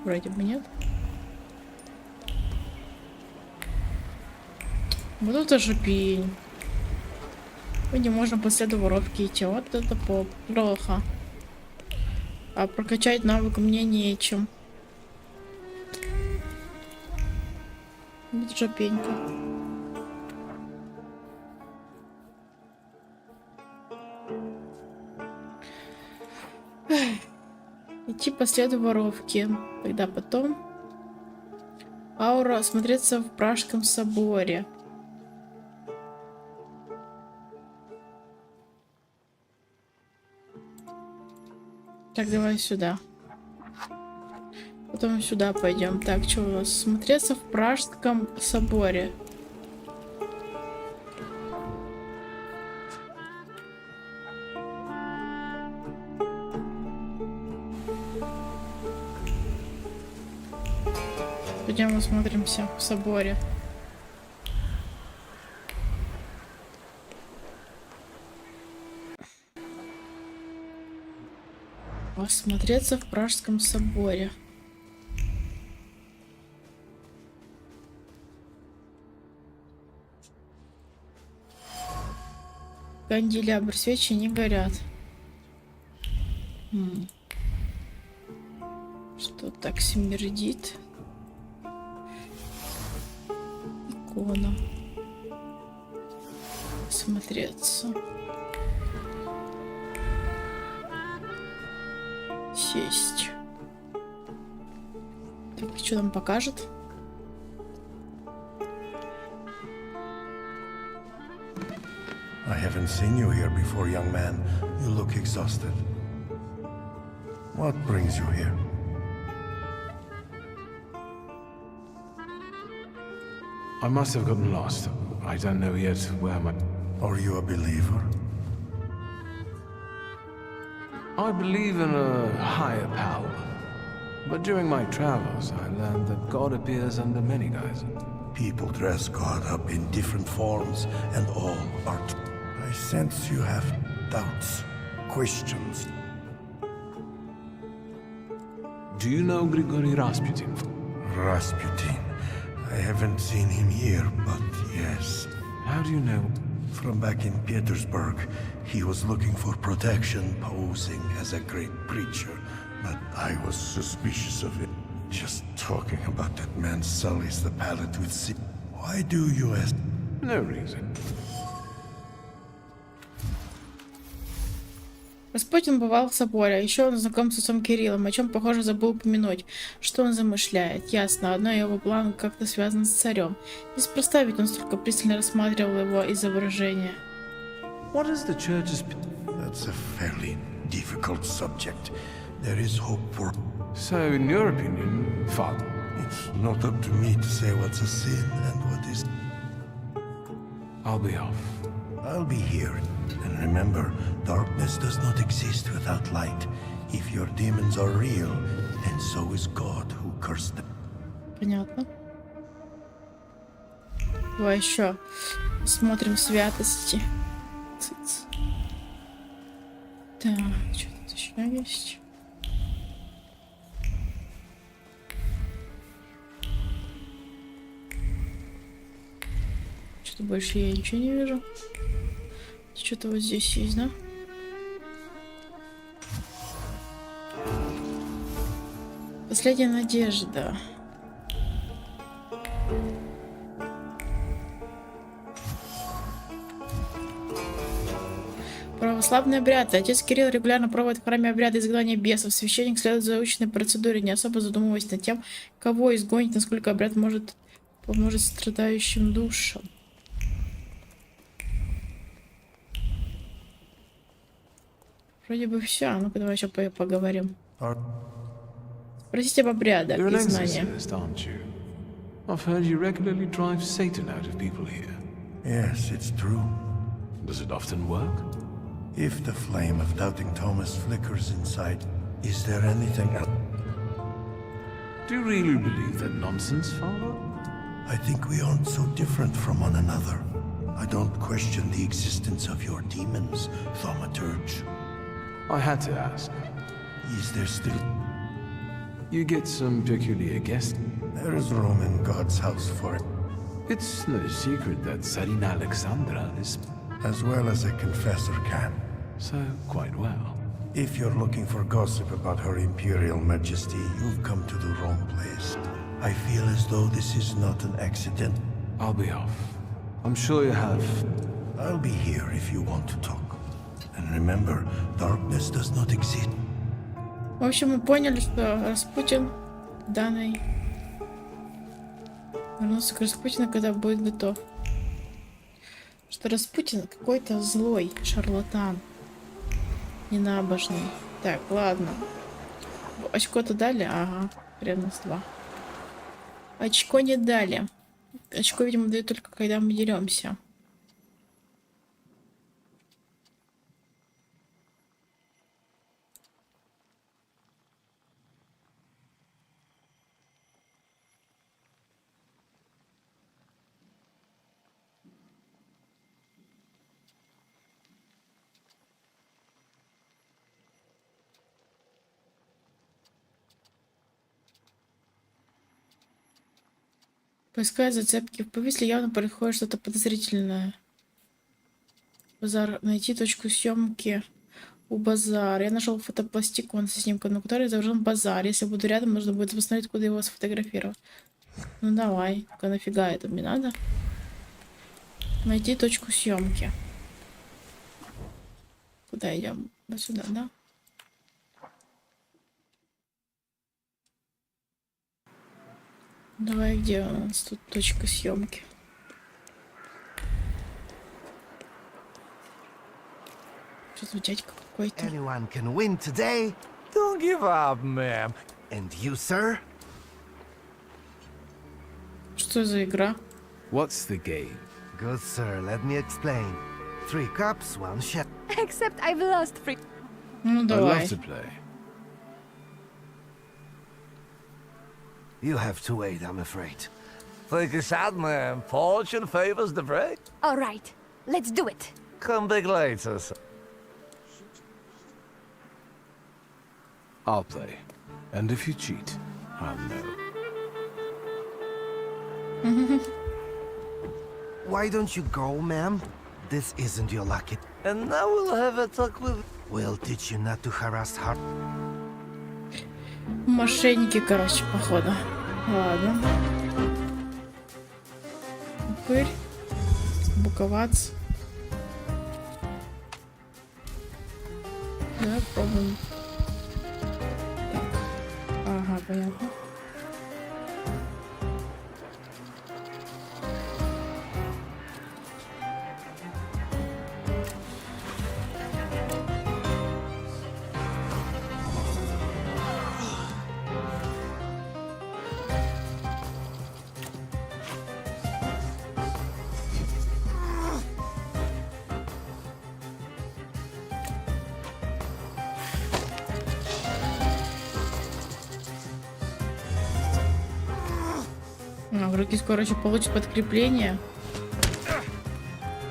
Вроде бы нет. Вот это же пень. Мы не можем по следу воровки идти. Вот это плохо. А прокачать навык мне нечем. Вот жопенька. Идти по следу воровки. Тогда потом Аура смотреться в Пражском соборе. Так, давай сюда. Потом сюда пойдем. Так, что у нас? Смотреться в Пражском соборе. Пойдем осмотримся в соборе. Осмотреться в Пражском соборе. Канделябр, свечи не горят. Что так смердит? Икона. Смотреться. Сесть. Так, что нам покажет? I haven't seen you here before, young man. You look exhausted. What brings you here? I must have gotten lost. I don't know yet where my... Are you a believer? I believe in a higher power. But during my travels, I learned that God appears under many guises. People dress God up in different forms, and all are... I sense you have doubts, questions. Do you know Grigory Rasputin? Rasputin. I haven't seen him here, but yes. How do you know? From back in Petersburg, he was looking for protection, posing as a great preacher, but I was suspicious of it. Just talking about that man sullies the palate with sin. Why do you ask? No reason. Распутин бывал в соборе, еще он знаком с отцом Кириллом, о чем, похоже, забыл упомянуть. Что он замышляет? Ясно, одно его план как-то связано с царем. Неспроста, ведь он столько пристально рассматривал его изображение. What is the church's... That's a fairly difficult subject. There is hope for... So, in your opinion, Father? It's not up to me to say what's a sin and what is... I'll be off. I'll be here. And remember, darkness does not exist without light. If your demons are real, and so is God who cursed them. Понятно. Давай еще смотрим святости. Так, что тут еще есть? Что-то больше я ничего не вижу. Что-то вот здесь есть, да? Последняя надежда. Православные обряды. Отец Кирилл регулярно проводит в храме обряды изгнания бесов. Священник следует заученной процедуре, не особо задумываясь над тем, кого изгонить, насколько обряд может поможет страдающим душам. Вроде бы все. А ну-ка давай еще поговорим. Спросите об обрядах You're an изгнания. exorcist, aren't you? I've heard you regularly drive Satan out of people here. Yes, it's true. Does it often work? If the flame of doubting Thomas flickers inside, is there anything else? Do you really believe that nonsense, Father? I think we aren't so different from one another. I don't question the existence of your demons, Thaumaturge. I had to ask. Is there still... You get some peculiar guests. There is room in God's house for it. It's no secret that Tsarina Alexandra is... As well as a confessor can. So, quite well. If you're looking for gossip about her Imperial Majesty, you've come to the wrong place. I feel as though this is not an accident. I'll be off. I'm sure you have... I'll be here if you want to talk. And remember, darkness does not exist. В общем, мы поняли, что Распутин в данной Вернуться к Распутину, когда будет готов. Что Распутин какой-то злой шарлатан. Ненабожный. Так, ладно. Очко-то дали? Ага. Ревность 2. Очко не дали. Очко, видимо, дают только когда мы деремся. Поискать зацепки в повисле явно происходит что-то подозрительное. Базар. Найти точку съемки у базара. Я нашел фотопластикон со снимком, на который изображен базар. Если буду рядом, нужно будет посмотреть, куда его сфотографировать. Ну давай. Только нафига это мне надо? Найти точку съемки. Куда идем? Вот сюда, да? Давай, где у нас тут точка съемки? Что-то дядька какой-то. Anyone can win today. Don't give up, ma'am. And you, sir? Что за игра? What's the game? Good, sir. Let me explain. 3 cups, 1 shot. Except I've lost 3. Ну I'd давай. love to play. You have to wait, I'm afraid. Take a shot, ma'am. Fortune favors the brave. All right, let's do it. Come back later, sir. I'll play. And if you cheat, I'll know. Why don't you go, ma'am? This isn't your lucky. And now we'll have a talk with... We'll teach you not to harass her. Мошенники, короче, походу. Ладно. Упырь. Буковац. Давай пробуем. Так. Ага, понятно. Враги скоро еще получат подкрепление.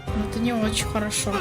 Но это не очень хорошо.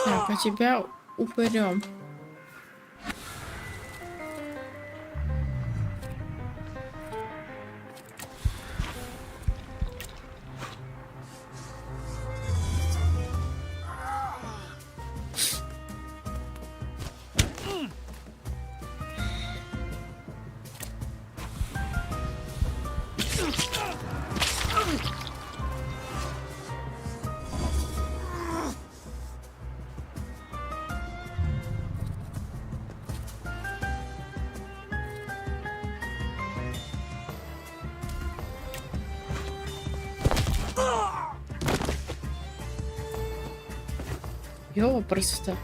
Так, а тебя упырем. Ёва, просто.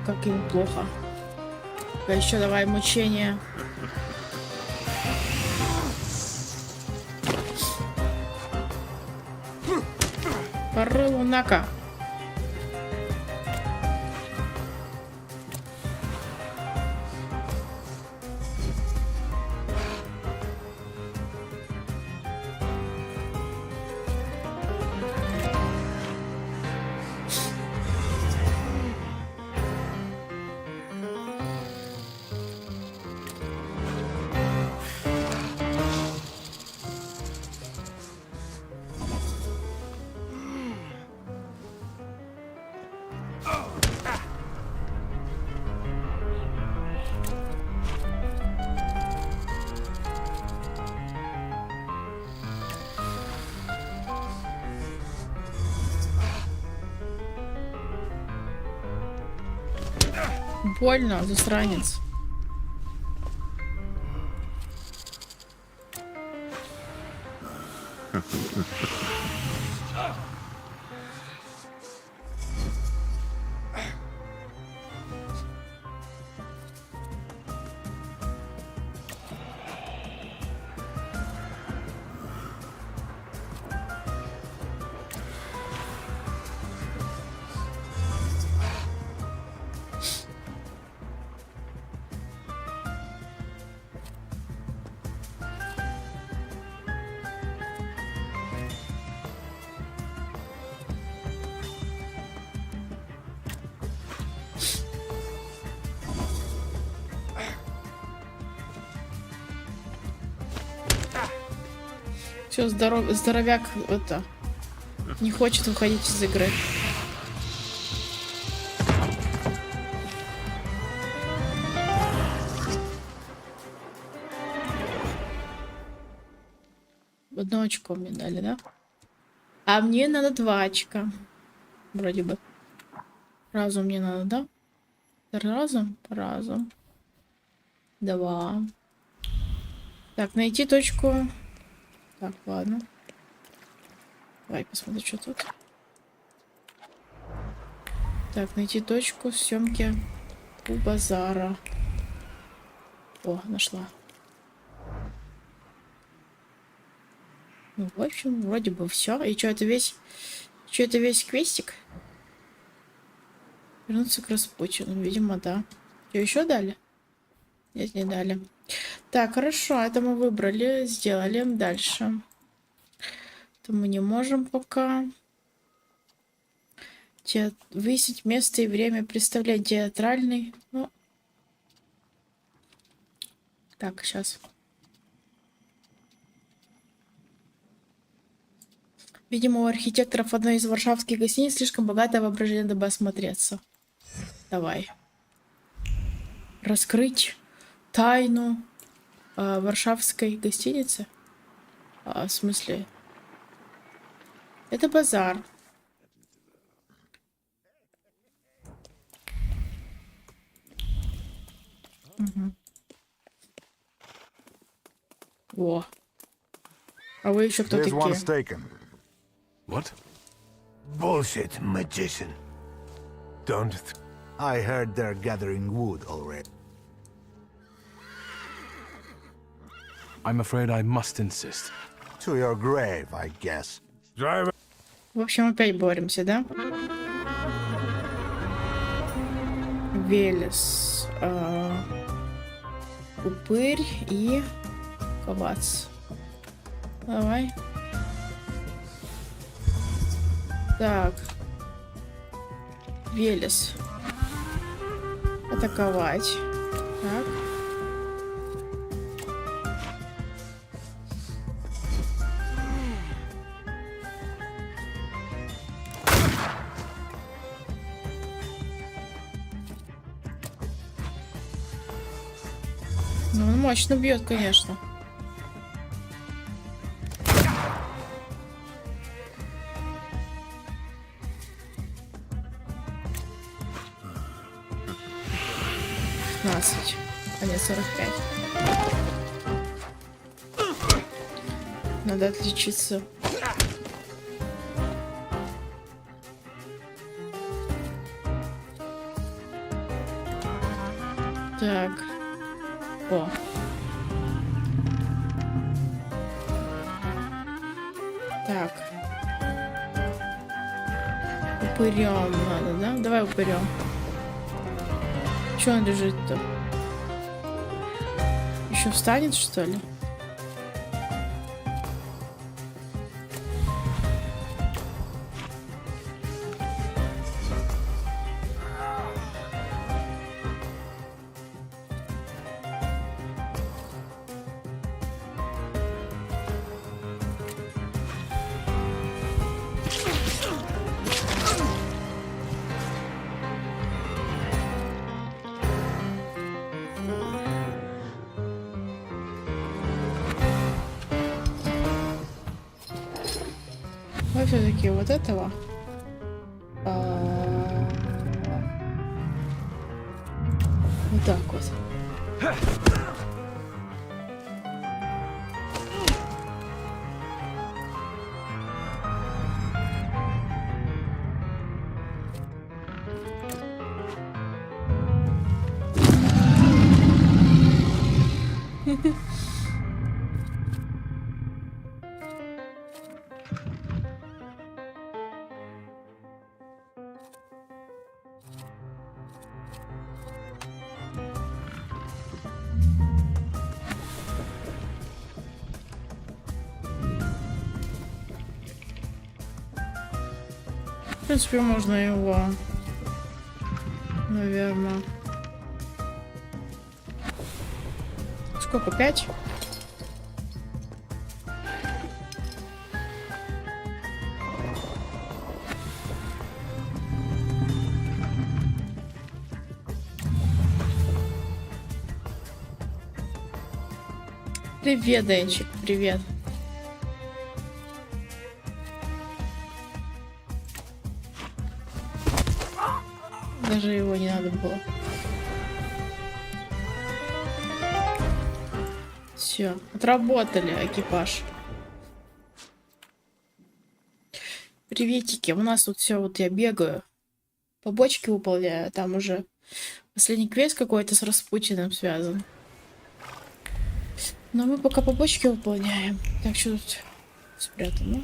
как ему плохо. А еще давай мучения. Порыл нака. Больно, засранец. Все, здоровяк это не хочет выходить из игры. Одно очко мне дали, да? А мне надо 2 очка. Вроде бы. Разум мне надо, да? Разум? Разум. 2. Так, найти точку. Так, ладно. Давай посмотрим, что тут. Так, найти точку съемки у базара. О, нашла. Ну, в общем, вроде бы все. И что, это весь... Что, это весь квестик? Вернуться к Распутину. Видимо, да. Что, еще дали? Нет, не дали. Так, хорошо. Это мы выбрали. Сделали. Дальше. Это мы не можем пока. Выяснить место и время представления. Театральный. Ну. Так, сейчас. Видимо, у архитекторов одной из варшавских гостиниц слишком богатое воображение, дабы осмотреться. Давай. Раскрыть тайну варшавской гостиницы. В смысле? Это базар. Угу. О. А вы еще кто такие? What? Bullshit, magician. Don't. I heard they're gathering wood already. I'm afraid I must insist. To your grave, I guess. Driver. В общем, опять боремся, да? Велес. Упырь и ковац. Давай. Так. Велес. Атаковать. Так. Ну, он мощно бьет, конечно. А не 45. Надо отличиться. Так. О. Так. Упырем надо, да? Давай упырем. Че он лежит-то? Еще встанет, что ли? Но все-таки вот этого. Вот так вот. В принципе, можно его, наверное. Сколько? 5? Привет, Денчик, привет. Даже его не надо было. Все, отработали, экипаж. Приветики, у нас тут все, вот я бегаю, побочки выполняю, там уже последний квест какой-то с Распутиным связан. Но мы пока побочки выполняем. Так, что тут спрятано?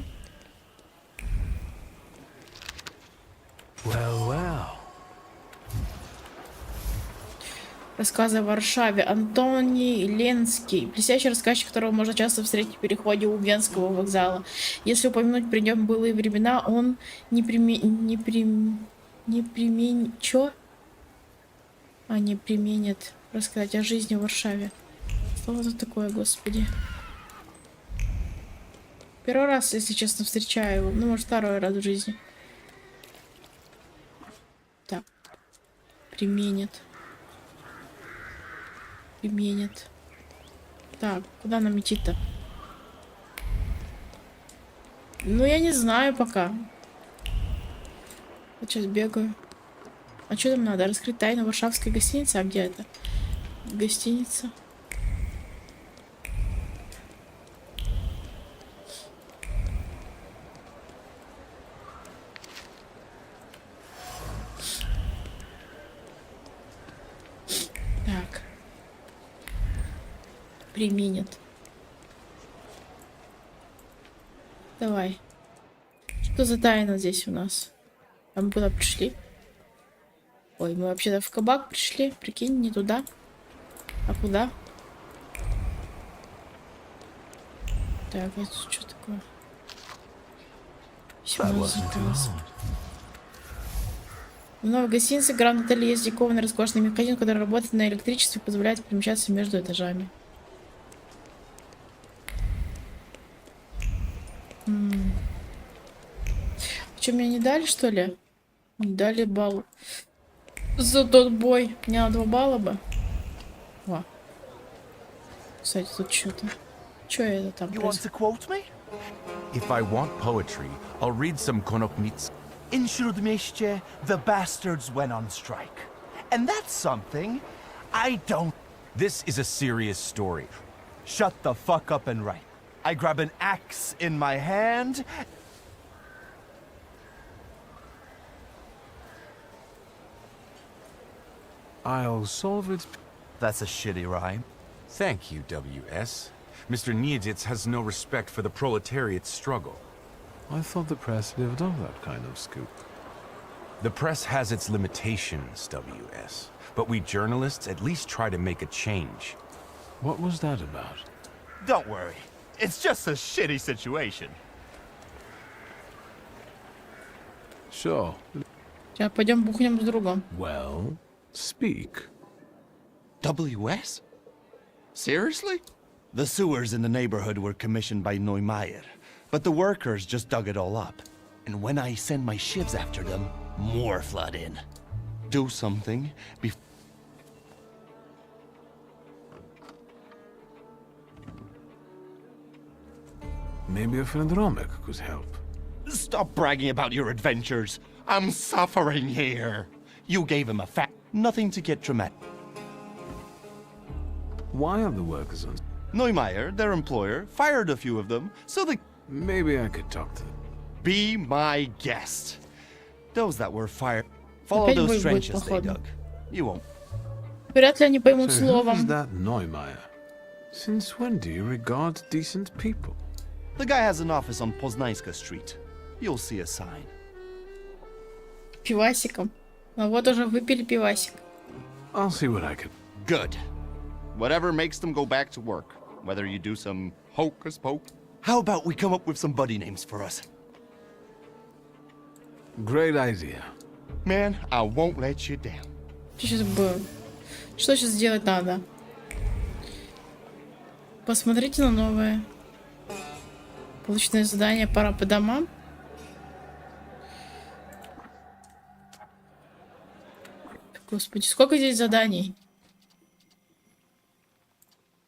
Рассказы о Варшаве. Антоний Ленский, блестящий рассказчик, которого можно часто встретить в переходе у Венского вокзала. Если упомянуть при нем былые времена, он не применит рассказать о жизни в Варшаве. Что это такое, господи? Первый раз, если честно, встречаю его. Ну, может, второй раз в жизни. Так. Применит. Так, куда нам идти-то? Ну, я не знаю пока. Вот сейчас бегаю. А что там надо? Раскрыть тайну Варшавской гостиницы? А где это? Гостиница. Так. Применят. Давай. Что за тайна здесь у нас? А мы куда пришли? Ой, мы вообще-то в кабак пришли. Прикинь, не туда. А куда? Так, это что такое? В новой гостинице Гранд Отель есть декованный роскошный механизм, который работает на электричестве и позволяет перемещаться между этажами. Что, меня не дали, что ли? Не дали балл за тот бой. Мне на 2 балла бы. О. Кстати, тут что-то. Что это там происходит? If I want poetry, I'll read some konopnits. In Śródmieście, the bastards went on strike. And that's something I don't... This is a serious story. Shut the fuck up and write. I grab an axe in my hand... I'll solve it. That's a shitty rhyme. Thank you, WS. Mr. Niedzitz has no respect for the proletariat's struggle. I thought the press lived on that kind of scoop. The press has its limitations, WS. But we journalists at least try to make a change. What was that about? Don't worry. It's just a shitty situation. Sure. Сейчас пойдем бухнем с другом. Well, speak. WS? Seriously? The sewers in the neighborhood were commissioned by Neumeier, but the workers just dug it all up. And when I send my ships after them, more flood in. Do something before... Maybe a friend Romek could help. Stop bragging about your adventures. I'm suffering here. You gave him a fat... Nothing to get dramatic. Why are the workers on... Neumeier, their employer, fired a few of them, so they... Maybe I could talk to them. Be my guest. Those that were fired... Follow those trenches they dug. You won't. Вряд ли они поймут So who словом. is that Neumeier? Since when do you regard decent people? The guy has an office on Poznańska Street. You'll see a sign. Пивасиком. А вот уже выпили пивасик. I'll see what I can. Good. Whatever makes them go back to work. Whether you do some hocus pocus. How about we come up with some buddy names for us? Great idea. Man, I won't let you down. Что сейчас было? Что сейчас делать надо? Посмотрите на новое. Полученное задание, пора по домам. Господи, сколько здесь заданий?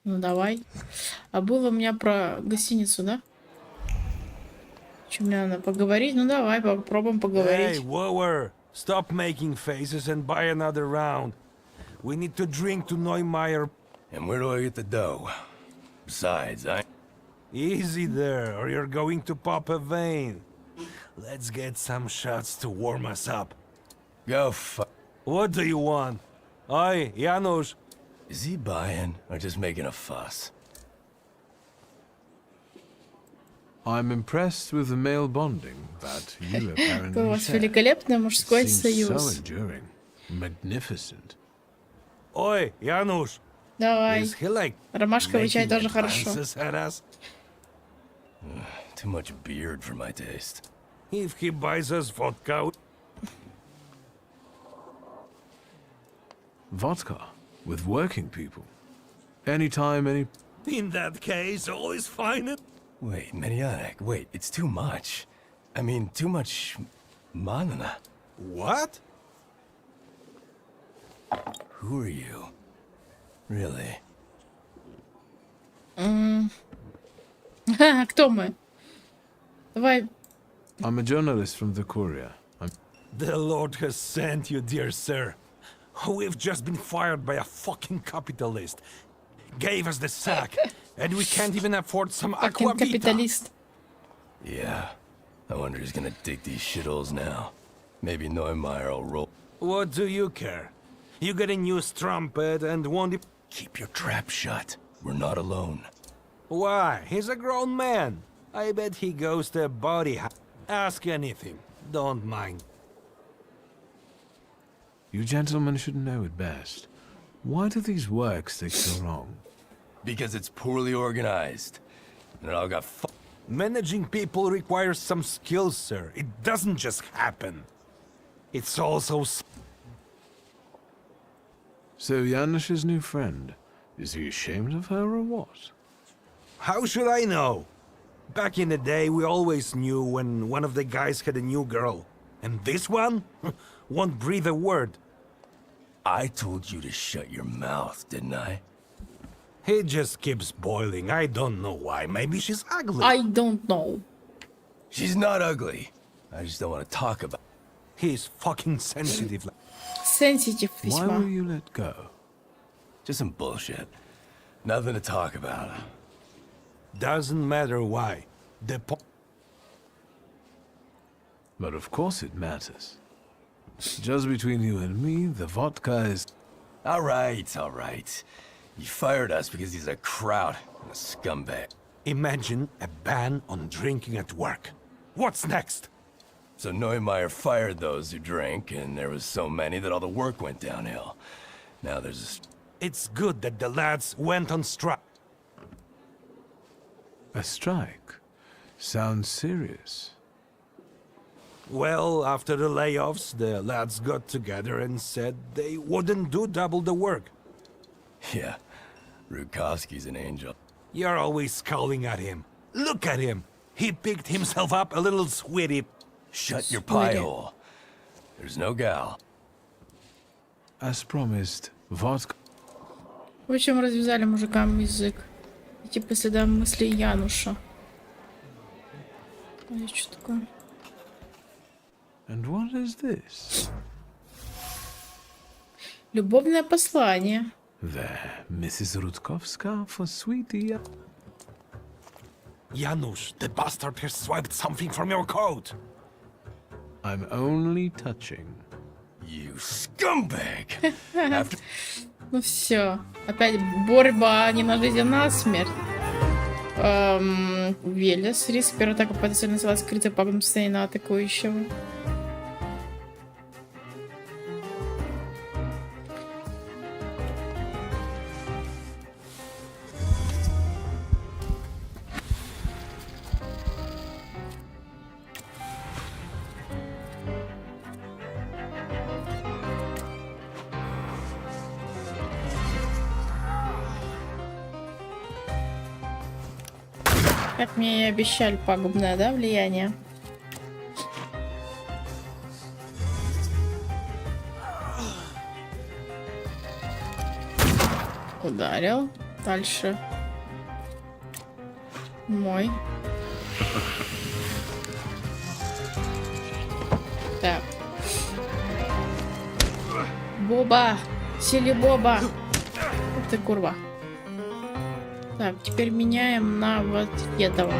Ну давай. А было у меня про гостиницу, да? Что мне надо поговорить? Ну давай, попробуем поговорить. Hey, whoa, stop making faces and buy another round. We need to drink to Neumeier. And where do I get the dough? Besides, Easy there, or you're going to pop a vein. Let's get some shots to warm us up. Go What do you want? Oi, Janusz. Is he buying or just making a fuss? I'm impressed with the male bonding that you apparently У вас share. великолепный мужской It seems союз. so enduring, magnificent. Oi, Janusz. Давай. Is he like Ромашковый чай making тоже хорошо. advances at us? Too much beard for my taste. If he buys us vodka, Vodka with working people. Anytime, any... in that case, all is fine. Wait, Maniac, wait, it's too much. I mean, too much... manana. What? Who are you? Really? Кто мы? Давай. I'm a journalist from the Courier. The Lord has sent you, dear sir. We've just been fired by a fucking capitalist. Gave us the sack, and we can't even afford some Fucking aquavita. капиталист. Yeah. I wonder who's gonna dig these shitholes now. Maybe Neumeier will roll... What do you care? You get a new strumpet and won't... Keep your trap shut. We're not alone. Why? He's a grown man. I bet he goes to a body house. Ask anything. Don't mind. You gentlemen should know it best. Why do these works take so long? Because it's poorly organized. And it all got Managing people requires some skills, sir. It doesn't just happen. It's also... So Janusz's new friend, is he ashamed of her or what? How should I know? Back in the day, we always knew when one of the guys had a new girl. And this one? Won't breathe a word. I told you to shut your mouth, didn't I? He just keeps boiling. I don't know why. Maybe she's ugly. I don't know. She's not ugly. I just don't want to talk about it. He's fucking sensitive. Sensitive Why весьма. will you let go? Just some bullshit. Nothing to talk about. Doesn't matter why. But of course it matters. Just between you and me, the vodka is... All right. You fired us because he's a crowd, a scumbag. Imagine a ban on drinking at work. What's next? So Neumeier fired those who drank, and there was so many that all the work went downhill. Now there's It's good that the lads went on strike. A strike? Sounds serious. Well, after the layoffs, the lads got together and said they wouldn't do double the work. Yeah, Rukowski's an angel. You're always scowling at him. Look at him. He picked himself up a little sweetie. Shut your pie hole. There's no gal. As promised, vodka. В общем, развязали мужикам язык. Идти по следам мыслей Януша. А что такое? And what is this? Любовное послание. There, Mrs. Rutkowska for sweetie. Janusz, the bastard has swiped something from your coat. I'm only touching. You scumbag! After... Ну все. Опять борьба не на жизнь, а на смерть. Велес. Риск первой атаки потенциально называть скрытый пагубным состоянием на атакующего. Как мне и обещали, пагубное, да, влияние? Ударил. Дальше. Мой. Так. Боба! Сели Боба! Ты курва. Так, теперь меняем на вот этого.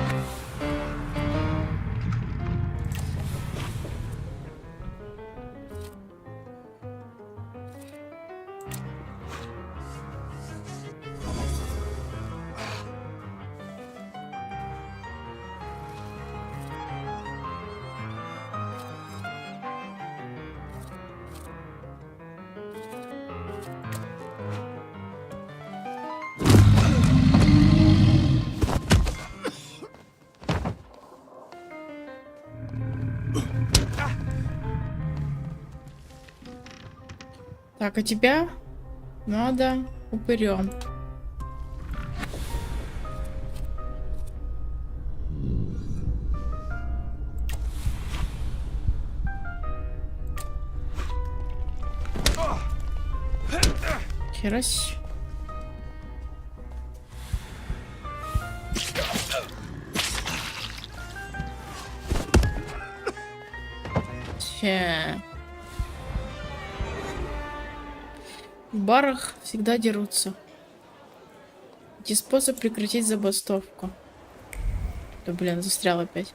Так, а тебя надо упырем. Херась. В барах всегда дерутся. Найти способ прекратить забастовку. Да блин, застрял опять.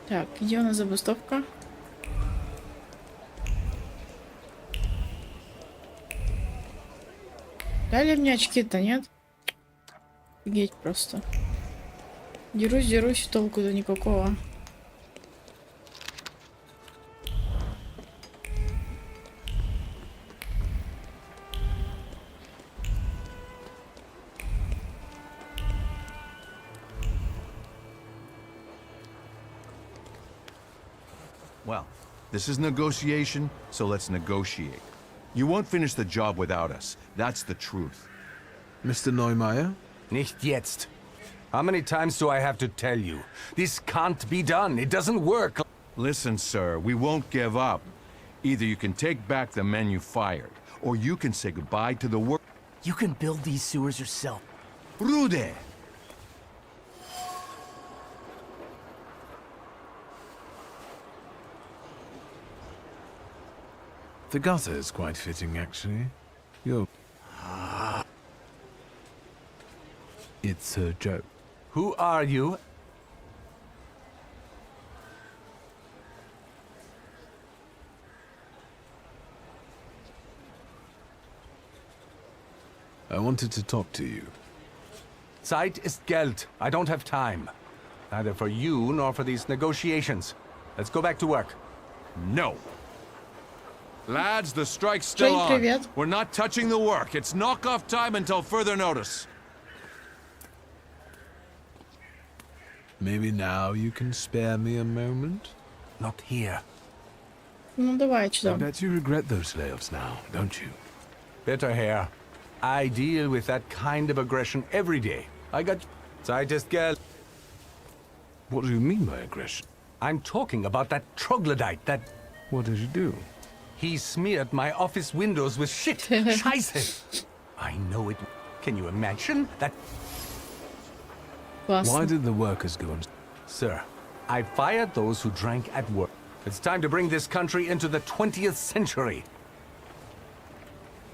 Так, где у нас забастовка? Дали мне очки-то, нет? Офигеть просто. Дерусь, толку-то никакого. Well, this is negotiation, so let's negotiate. You won't finish the job without us. That's the truth. Mr. Neumeier? Nicht jetzt. How many times do I have to tell you? This can't be done. It doesn't work. Listen, sir, we won't give up. Either you can take back the men you fired, or you can say goodbye to the work. You can build these sewers yourself. Rude! The gutter is quite fitting, actually. You're... It's a joke. Who are you? I wanted to talk to you. Zeit ist Geld. I don't have time. Neither for you nor for these negotiations. Let's go back to work. No. Lads, the strike's still on. We're not touching the work. It's knock-off time until further notice. Maybe now you can spare me a moment? Not here. Ну давай, I что? bet you regret those layoffs now, don't you? Bitter here. I deal with that kind of aggression every day. I got Zeit ist Geld. What do you mean by aggression? I'm talking about that troglodyte, that... What did you do? He smeared my office windows with shit. Scheiße. I know it. Can you imagine that? Why did the workers go on? Sir, I fired those who drank at work. It's time to bring this country into the 20th century.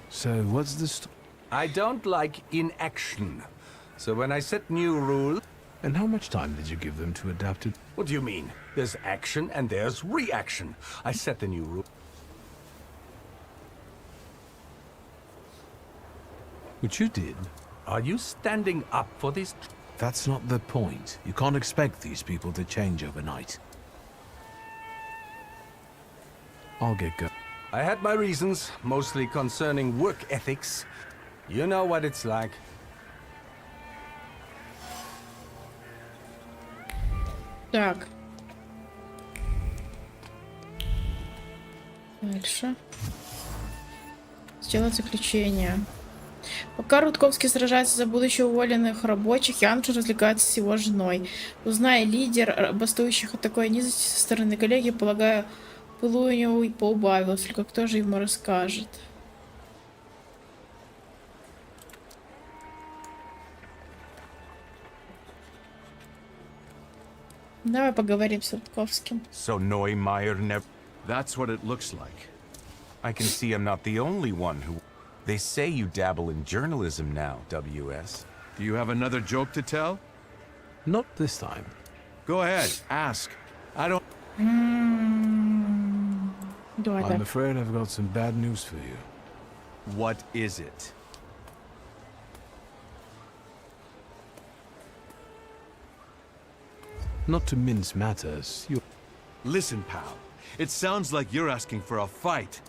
So, what's this? I don't like inaction. So when I set new rules... And how much time did you give them to adapt it? What do you mean? There's action and there's reaction. I set the new rule. Which you did. Are you standing up for this? That's not the point. You can't expect these people to change overnight. I'll get going. I had my reasons, mostly concerning work ethics. You know what it's like. Так. Дальше. Сделать заключение. Пока Рудковский сражается за будущее уволенных рабочих, Януш развлекается с его женой. Узная лидер, бастующих от такой низости со стороны коллеги, полагаю, пылу у него и поубавилось, только кто же ему расскажет? Давай поговорим с Рудковским. So Neumeier never... That's what it looks like. I can see I'm not the only one who... They say you dabble in journalism now, WS. Do you have another joke to tell? Not this time. Go ahead, ask. I don't... I'm afraid I've got some bad news for you. What is it? Not to mince matters, you... Listen, pal. It sounds like you're asking for a fight.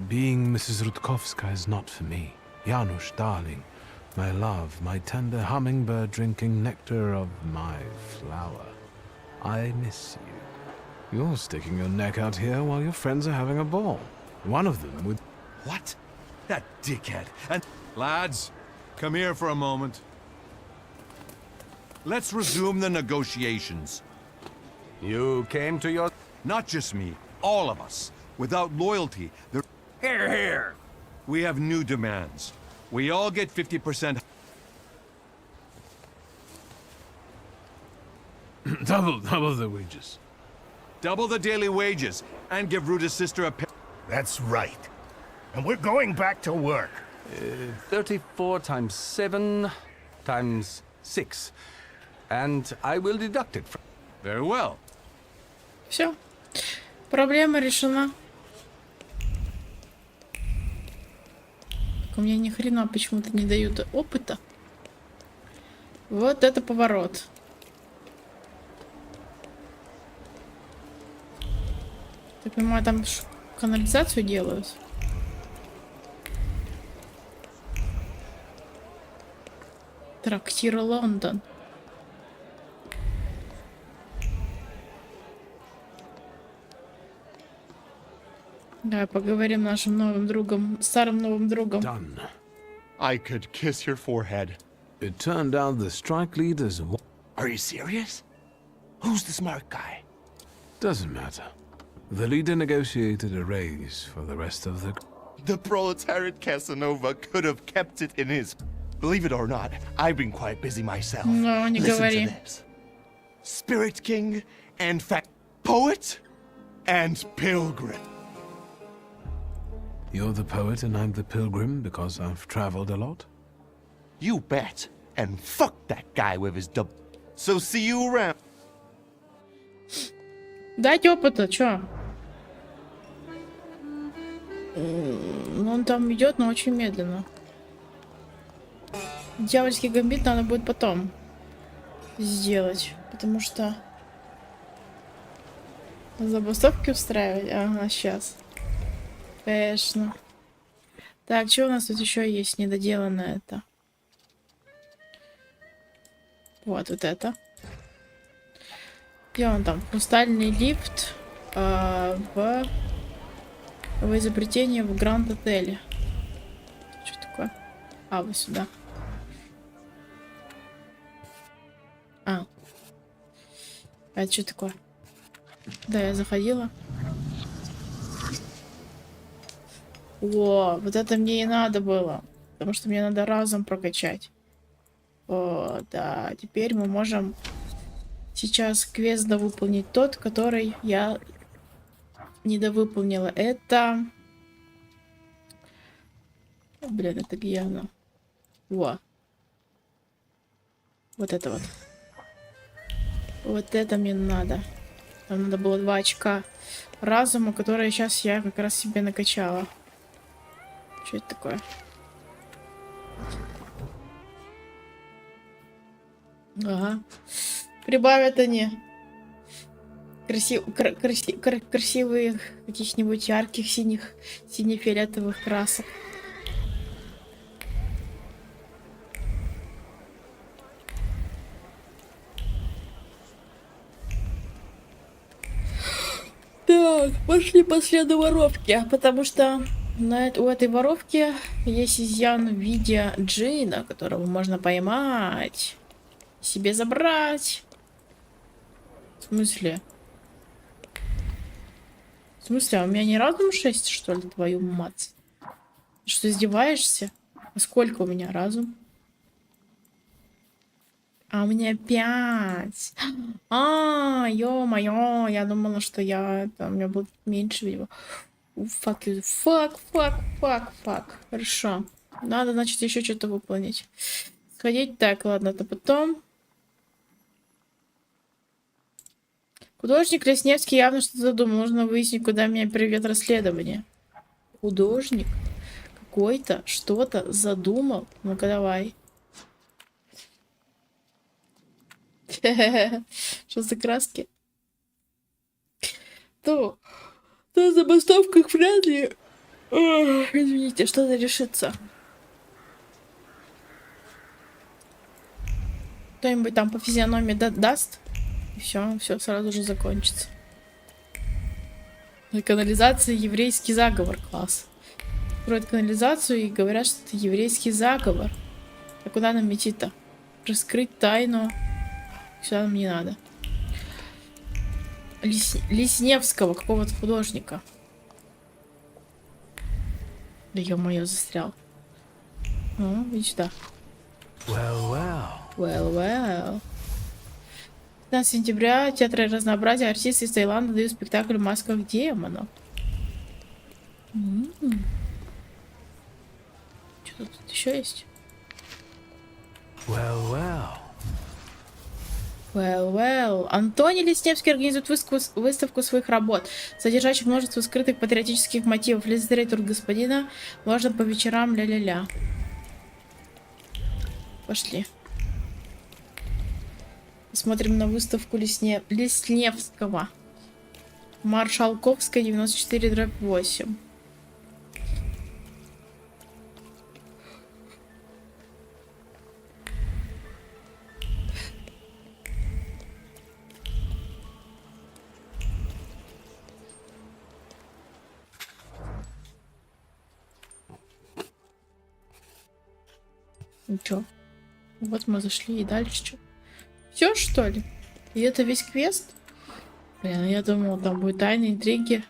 Being Mrs. Rudkovska is not for me. Janusz, darling, my love, my tender hummingbird drinking nectar of my flower. I miss you. You're sticking your neck out here while your friends are having a ball. One of them with... What? That dickhead. And... Lads, come here for a moment. Let's resume the negotiations. You came to your... Not just me, all of us. Without loyalty, there... Here, here! We have new demands. We all get 50%... double the wages. Double the daily wages, and give Ruda's sister a... That's right. And we're going back to work. 34 times 7 times 6. And I will deduct it from... Very well. Все. Проблема решена. У меня ни хрена почему-то не дают опыта. Вот это поворот. Я понимаю, там канализацию делают. Трактир Лондон. Давай поговорим нашим новым другом, старым новым другом. Done. I could kiss your forehead. It turned out the strike leaders... Are you serious? Who's the smart guy? Doesn't matter. The leader negotiated a raise for the rest of the... The proletariat Casanova could have kept it in his... Believe it or not, I've been quite busy myself. No, не Listen говори. to this. Spirit King and poet and pilgrim. You're the poet and I'm the pilgrim because I've traveled a lot? You bet. And fuck that guy with his dub. So see you around. Дать опыта, чё? Ну, он там идет, но очень медленно. Дьявольский гамбит надо будет потом сделать, потому что забастовки устраивать. Ага, сейчас. Конечно. Так, что у нас тут еще есть недоделанное это? Вот это. Где он там? Хрустальный лифт в изобретение в Гранд-отеле. Что такое? А, вот сюда. А это что такое? Да, я заходила. О, вот это мне и надо было. Потому что мне надо разом прокачать. О, да. Теперь мы можем сейчас квест довыполнить тот, который я недовыполнила. Это... Блин, это где оно? Во. Вот это вот. Вот это мне надо. Там надо было 2 очка разума, которые сейчас я как раз себе накачала. Что это такое? Ага. Прибавят они красивые каких-нибудь ярких синих, сине-фиолетовых красок. Так, пошли по следу воровки, потому что у этой воровки есть изъян в виде джина, которого можно поймать, себе забрать. В смысле? В смысле, а у меня не разум 6, что ли, твою мать? Ты что, издеваешься? А сколько у меня разум? А у меня 5. А, ё-моё, я думала, что у меня будет меньше, видимо. Фак. Хорошо. Надо, значит, еще что-то выполнить. Сходить. Так, ладно, это потом. Художник Лесневский явно что-то задумал. Нужно выяснить, куда меня приведет расследование. Художник какой-то что-то задумал. Ну-ка, давай. Что за краски? То на забастовках вряд ли. Извините, что-то решится. Кто-нибудь там по физиономии даст? И все сразу же закончится. Канализация, еврейский заговор. Класс. Строят канализацию и говорят, что это еврейский заговор. А куда нам идти-то? Раскрыть тайну. Сюда нам не надо. Лесневского, какого-то художника. Да ё-моё, застрял. Ну, иди сюда. Well. 15 сентября, театр разнообразия, артисты из Таиланда дают спектакль в масках демонов. Что тут еще есть? Well. Антоний Лесневский организует выставку своих работ, содержащих множество скрытых патриотических мотивов. Лицезреть труд господина можно по вечерам, ля-ля-ля. Пошли. Смотрим на выставку Лесневского. Маршалковская, 94/8. Ну чё? Вот мы зашли и дальше что? Все, что ли? И это весь квест? Блин, я думала, там будут тайны, интриги.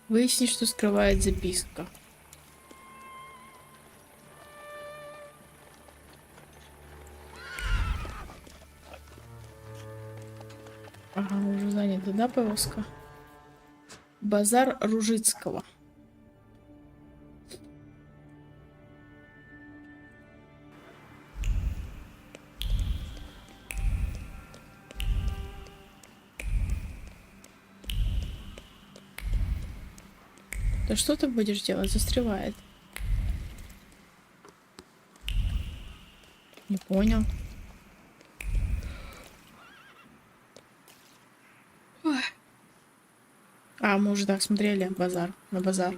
Выясни, что скрывает записка. уже занята, да, повозка? Базар Ружицкого. Да что ты будешь делать? Застревает. Не понял. Ой. А, мы уже так смотрели базар. На базар.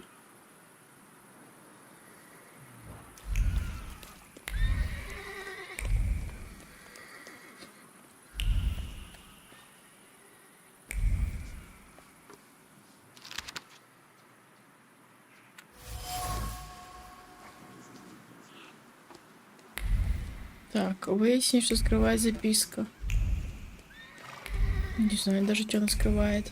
Так, выясни, что скрывает записка. Не знаю даже, что она скрывает.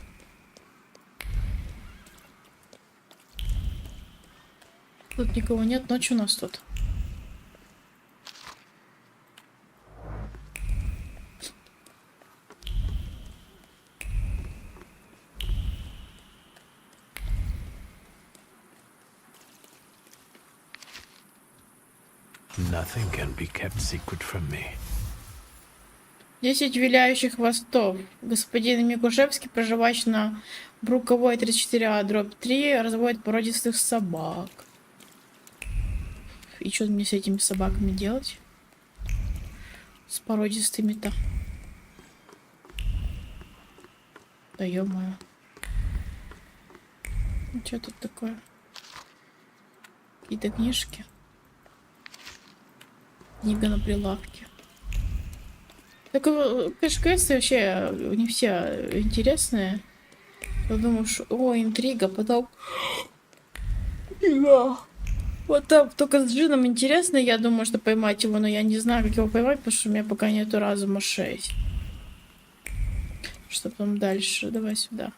Тут никого нет, ночь у нас тут. Nothing can be kept secret from me. 10 виляющих хвостов. Господин Микушевский, проживающий на Бруковой 34А, дробь 3, разводит породистых собак. И что мне с этими собаками делать? С породистыми-то. Да ё-моё. Что тут такое? Какие-то книжки. Книга на прилавке. Так, конечно, квесты вообще не все интересные. Я думаю, что... О, интрига, потом... Да. Вот там только с джином интересно, я думаю, что поймать его, но я не знаю, как его поймать, потому что у меня пока нету разума 6. Что там дальше? Давай сюда.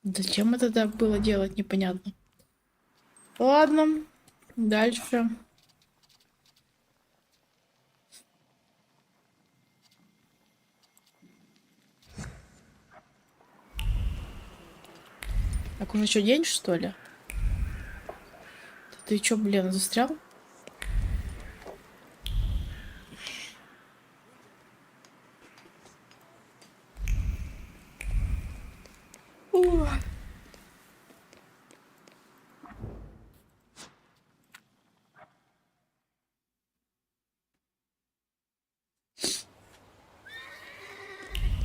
Зачем это так было делать, непонятно. Ладно, дальше. Так, уже что, день, что ли? Ты чё, блин, застрял? Ой.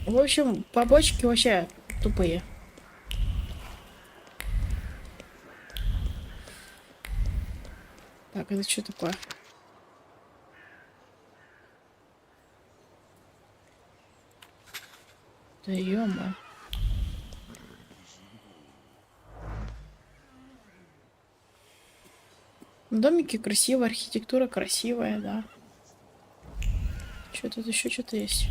В общем, побочки вообще тупые. Так, это что такое? Да ё-моё. Домики красивые, архитектура красивая, да. Что тут еще что-то есть?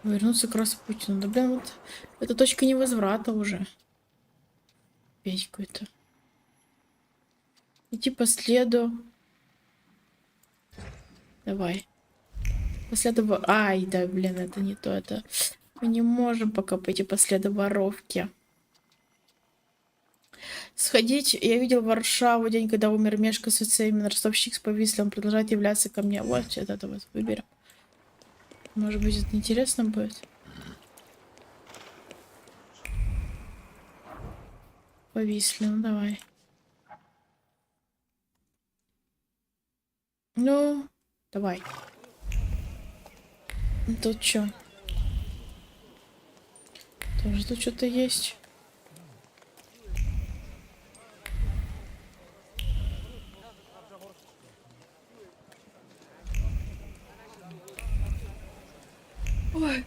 Вернуться к Распутину. Да блин, вот это точка невозврата уже. Опять какой-то. Идти по следу. Давай. По следу... Ай, да, блин, это не то. Это... Мы не можем пока пойти по следу воровки. Сходить. Я видел Варшаву день, когда умер Мешка с отцем. Именно ростовщик с повислым. Он продолжает являться ко мне. Вот, это вот выберем. Может быть, это интересно будет. Повисли, ну давай. Ну, давай. Тут что? Тоже тут что-то есть. Ой.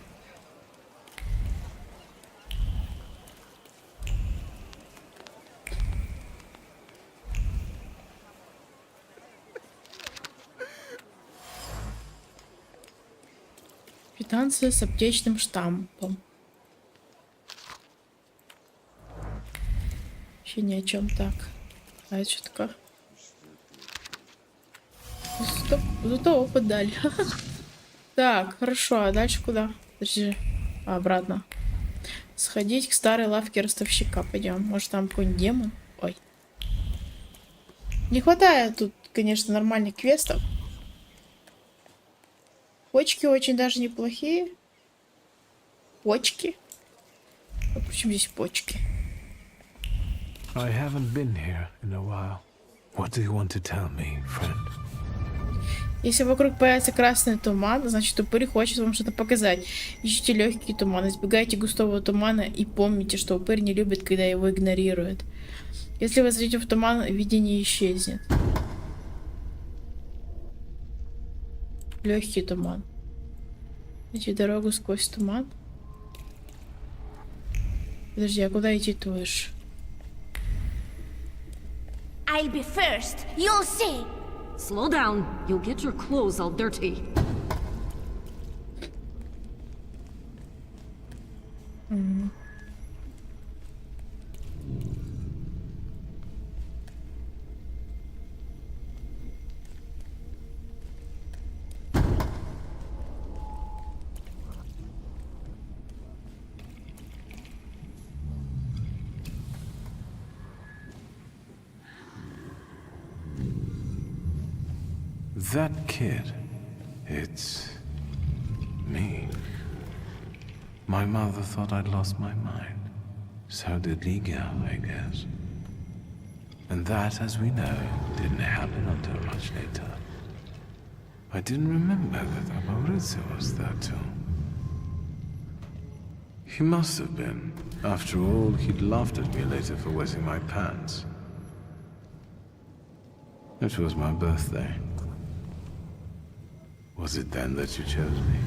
Квитанция с аптечным штампом. Вообще ни о чем. Так. А это что такое? Стоп. Зато опыт дали. Так, хорошо. А дальше куда? Подожди. Обратно. Сходить к старой лавке ростовщика. Пойдем. Может, там какой-нибудь демон? Ой. Не хватает тут, конечно, нормальных квестов. Почки очень даже неплохие. Почки? А почему здесь почки? I haven't been here in a while. What do you want to tell me, friend? Если вокруг появится красный туман, значит упырь хочет вам что-то показать. Ищите легкий туман, избегайте густого тумана и помните, что упырь не любит, когда его игнорируют. Если вы зайдете в туман, видение исчезнет. Легкий туман. Идти дорогу сквозь туман. Подожди, а куда идти будешь? I'll be first. You'll see. Slow down. You'll get your clothes all dirty. That kid, it's me. My mother thought I'd lost my mind. So did Liga, I guess. And that, as we know, didn't happen until much later. I didn't remember that Amoritz was there too. He must have been. After all, he'd laughed at me later for wetting my pants. It was my birthday. Was it then that you chose me?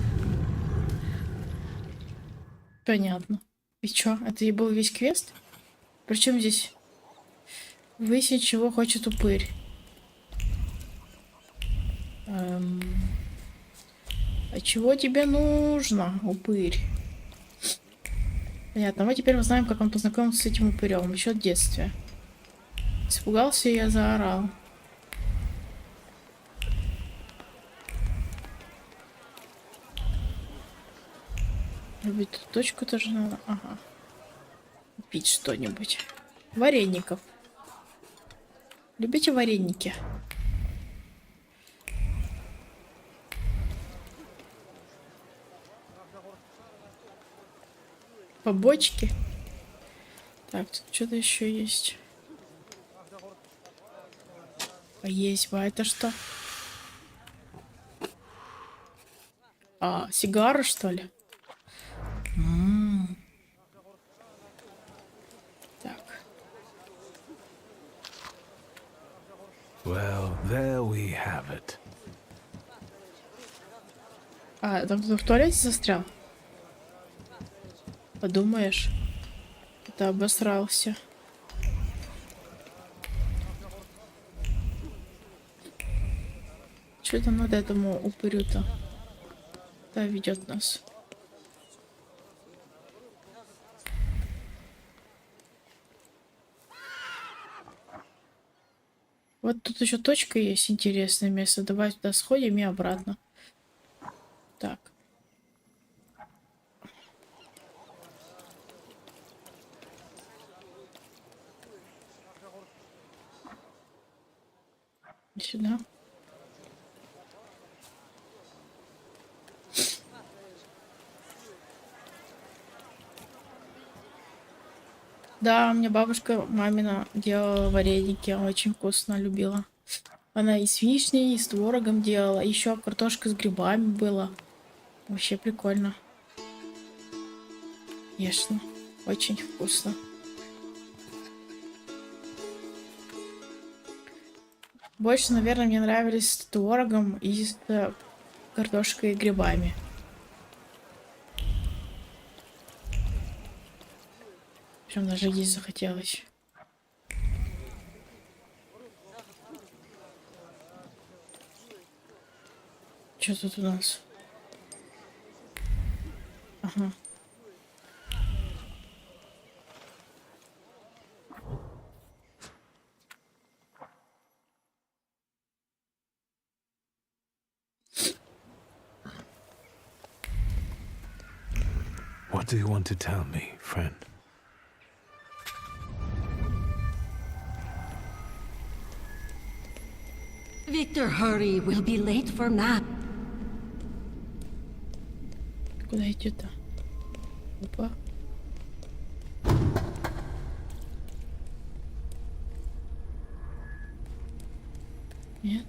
Понятно. И чё? Это и был весь квест? Причем здесь выяснить, чего хочет упырь. А чего тебе нужно, упырь? Понятно. Мы теперь узнаем, как он познакомился с этим упырем. Еще в детстве. Испугался, и я заорал. Любить точку тоже надо. Ага. Купить что-нибудь. Вареников. Любите вареники? Побочки. Так, тут что-то еще есть. Есть, а это что? А, сигары, что ли? Так. Well, there we have it. А, там кто-то в туалете застрял? Подумаешь, это обосрался. Что там надо этому упырю-то? Да, ведет нас. Вот тут еще точка есть, интересное место. Давай туда сходим и обратно. Так. Сюда. Да, у меня бабушка мамина делала вареники, очень вкусно любила. Она и с вишней, и с творогом делала, еще картошка с грибами была. Вообще прикольно. Конечно, очень вкусно. Больше, наверное, мне нравились с творогом и с картошкой и грибами. Прям даже есть захотелось. Что тут у нас? Ага. What do you want to tell me, friend? Victor, hurry. We'll be late for nap. Куда идет-то? Опа. Нет.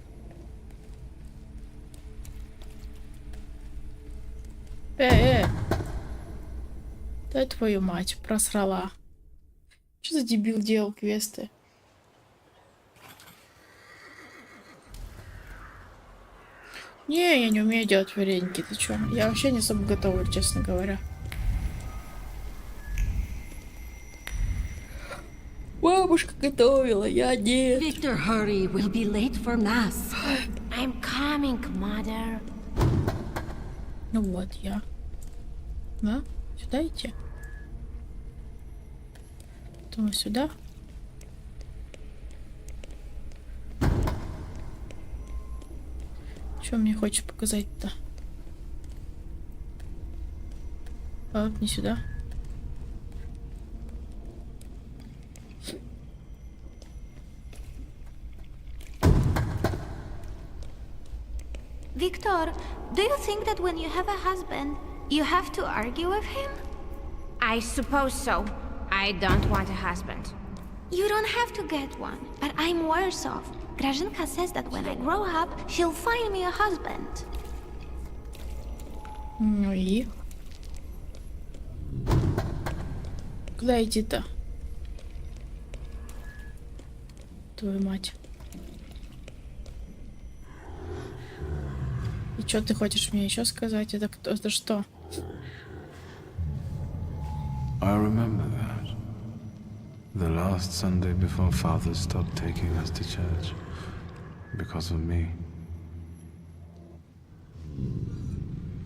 Да твою мать, просрала. Что за дебил делал квесты? Не, я не умею делать вареники, ты чё? Я вообще не особо готова, честно говоря. Бабушка готовила, я нет. Victor, hurry. We'll be late for mass. I'm coming, mother. Ну вот, я. Да? Сюда идти? Потом сюда. Что мне хочешь показать-то? А, не сюда. Victor, do you think that when you have a husband, you have to argue with him? I suppose so. I don't want a husband. You don't have to get one, but I'm worse off. Grażynka says that when I grow up, she'll find me a husband. Ну и? Куда идти-то? Твою мать. И что ты хочешь мне еще сказать? Это кто? Это что? I remember that. The last Sunday before Father stopped taking us to church. Because of me.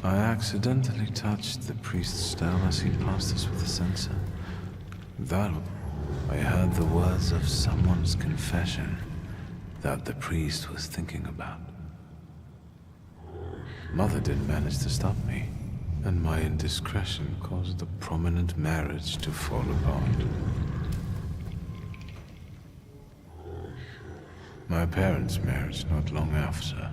I accidentally touched the priest's stone as he passed us with the censer. That I heard the words of someone's confession that the priest was thinking about. Mother didn't manage to stop me, and my indiscretion caused a prominent marriage to fall apart. My parents' marriage not long after.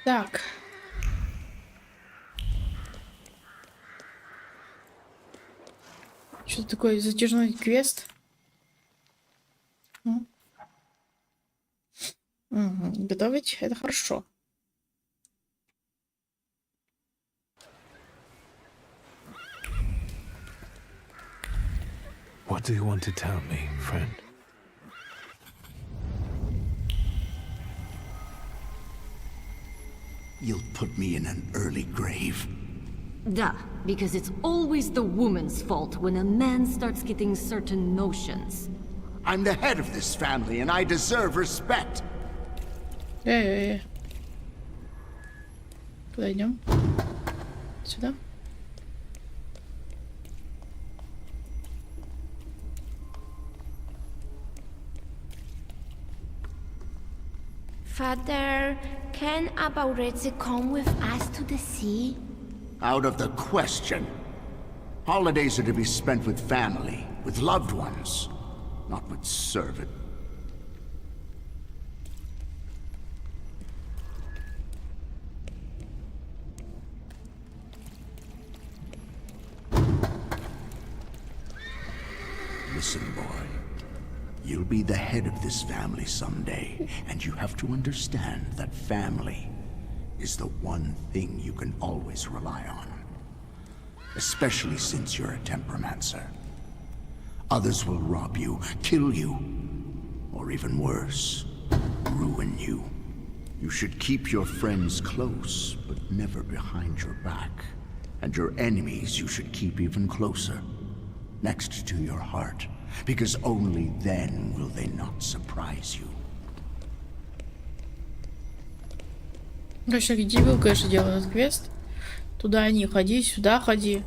Так. Что такое затяжной квест? Готовить — это хорошо. What do you want to tell me, friend? You'll put me in an early grave. Duh, because it's always the woman's fault when a man starts getting certain notions. I'm the head of this family, and I deserve respect. Куда идем? Сюда? Father, can Abauretsi come with us to the sea? Out of the question. Holidays are to be spent with family, with loved ones, not with servant. Listen, boy. You'll be the head of this family someday, and you have to understand that family is the one thing you can always rely on. Especially since you're a temperomancer. Others will rob you, kill you, or even worse, ruin you. You should keep your friends close, but never behind your back. And your enemies you should keep even closer, next to your heart. Because only then will they not surprise you. Конечно, дебил, конечно, делал этот квест. Туда не ходи, сюда ходи.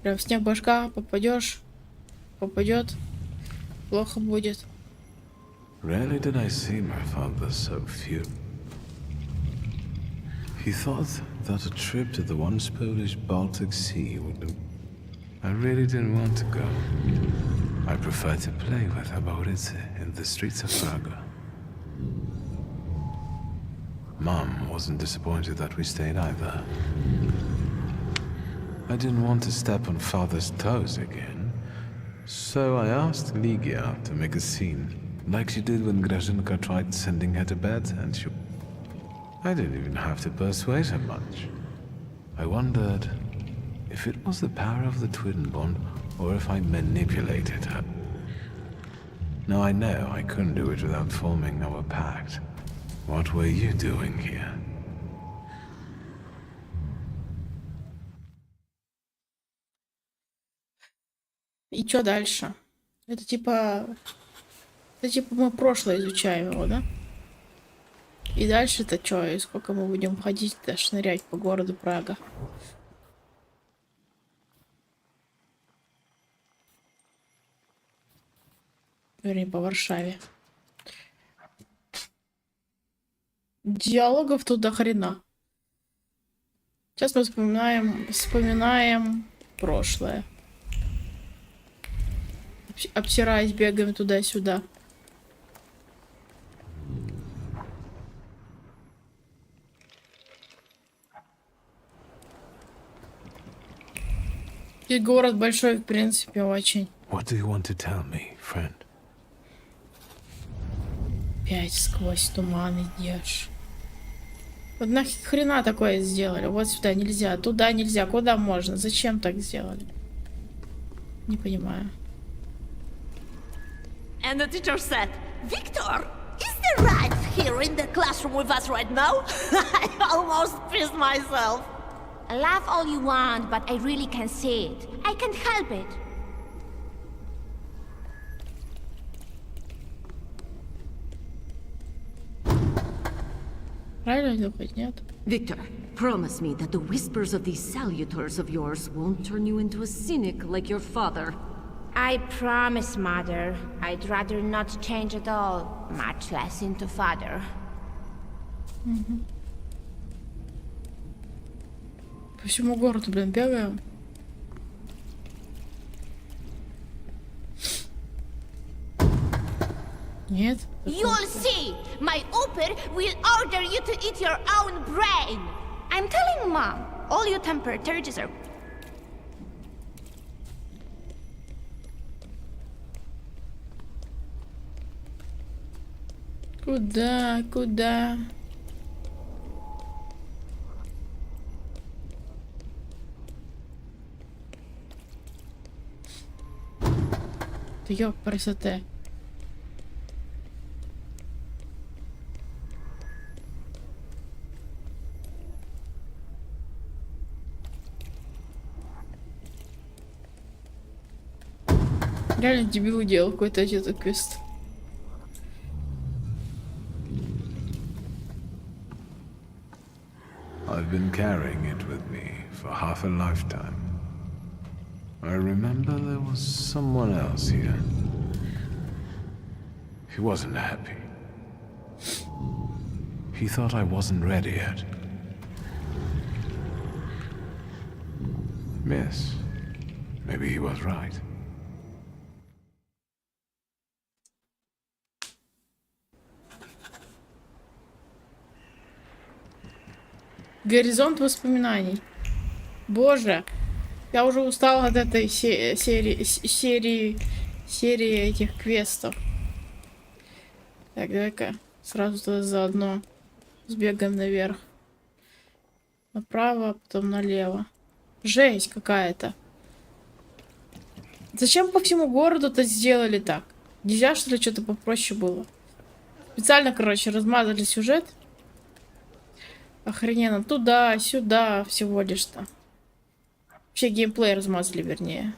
Прям в снег башка попадешь, попадет, плохо будет. Rarely did I see my father so few. He thought that a trip to the once Polish Baltic Sea would do. I really didn't want to go. I preferred to play with Aborice in the streets of Praga. Mom wasn't disappointed that we stayed either. I didn't want to step on father's toes again, so I asked Ligia to make a scene, like she did when Grażynka tried sending her to bed, and she... I didn't even have to persuade her much. I wondered if it was the power of the twin bond, or if I manipulated her. Now I know I couldn't do it without forming our pact. What were you doing here? И что дальше? Это типа мы прошлое изучаем его, да? И дальше-то что? И сколько мы будем ходить-то, шнырять по городу Прага? Вернее, по Варшаве. Диалогов тут до хрена. Сейчас мы вспоминаем прошлое. Обтираясь, бегаем туда-сюда. И город большой, в принципе, очень. What do you want to tell me, friend? Опять сквозь туман идешь. Вот нахрена такое сделали? Вот сюда нельзя, туда нельзя, куда можно? Зачем так сделали? Не понимаю. And the teacher said, Victor, is the rat here in the classroom with us right now? I almost pissed myself. Laugh all you want, but I really can't see it. I can't help it. Victor, promise me that the whispers of these salutors of yours won't turn you into a cynic like your father. I promise, Mother. I'd rather not change at all, much less into father. По всему городу, блин, бегаем. Нет? You'll see! My Uber will order you to eat your own brain! I'm telling Mom, all you temper turges are... Куда? Куда? Ты ёб красота. Реально дебил делал какой-то этот квест. I've been carrying it with me for half a lifetime. I remember there was someone else here. He wasn't happy. He thought I wasn't ready yet. Yes, maybe he was right. Горизонт воспоминаний. Боже, я уже устала от этой серии этих квестов. Так, давай-ка сразу туда заодно сбегаем наверх. Направо, потом налево. Жесть какая-то. Зачем по всему городу-то сделали так? Нельзя, что ли, что-то попроще было? Специально, короче, размазали сюжет. Охрененно. Туда, сюда всего лишь-то. Вообще геймплей размазали, вернее.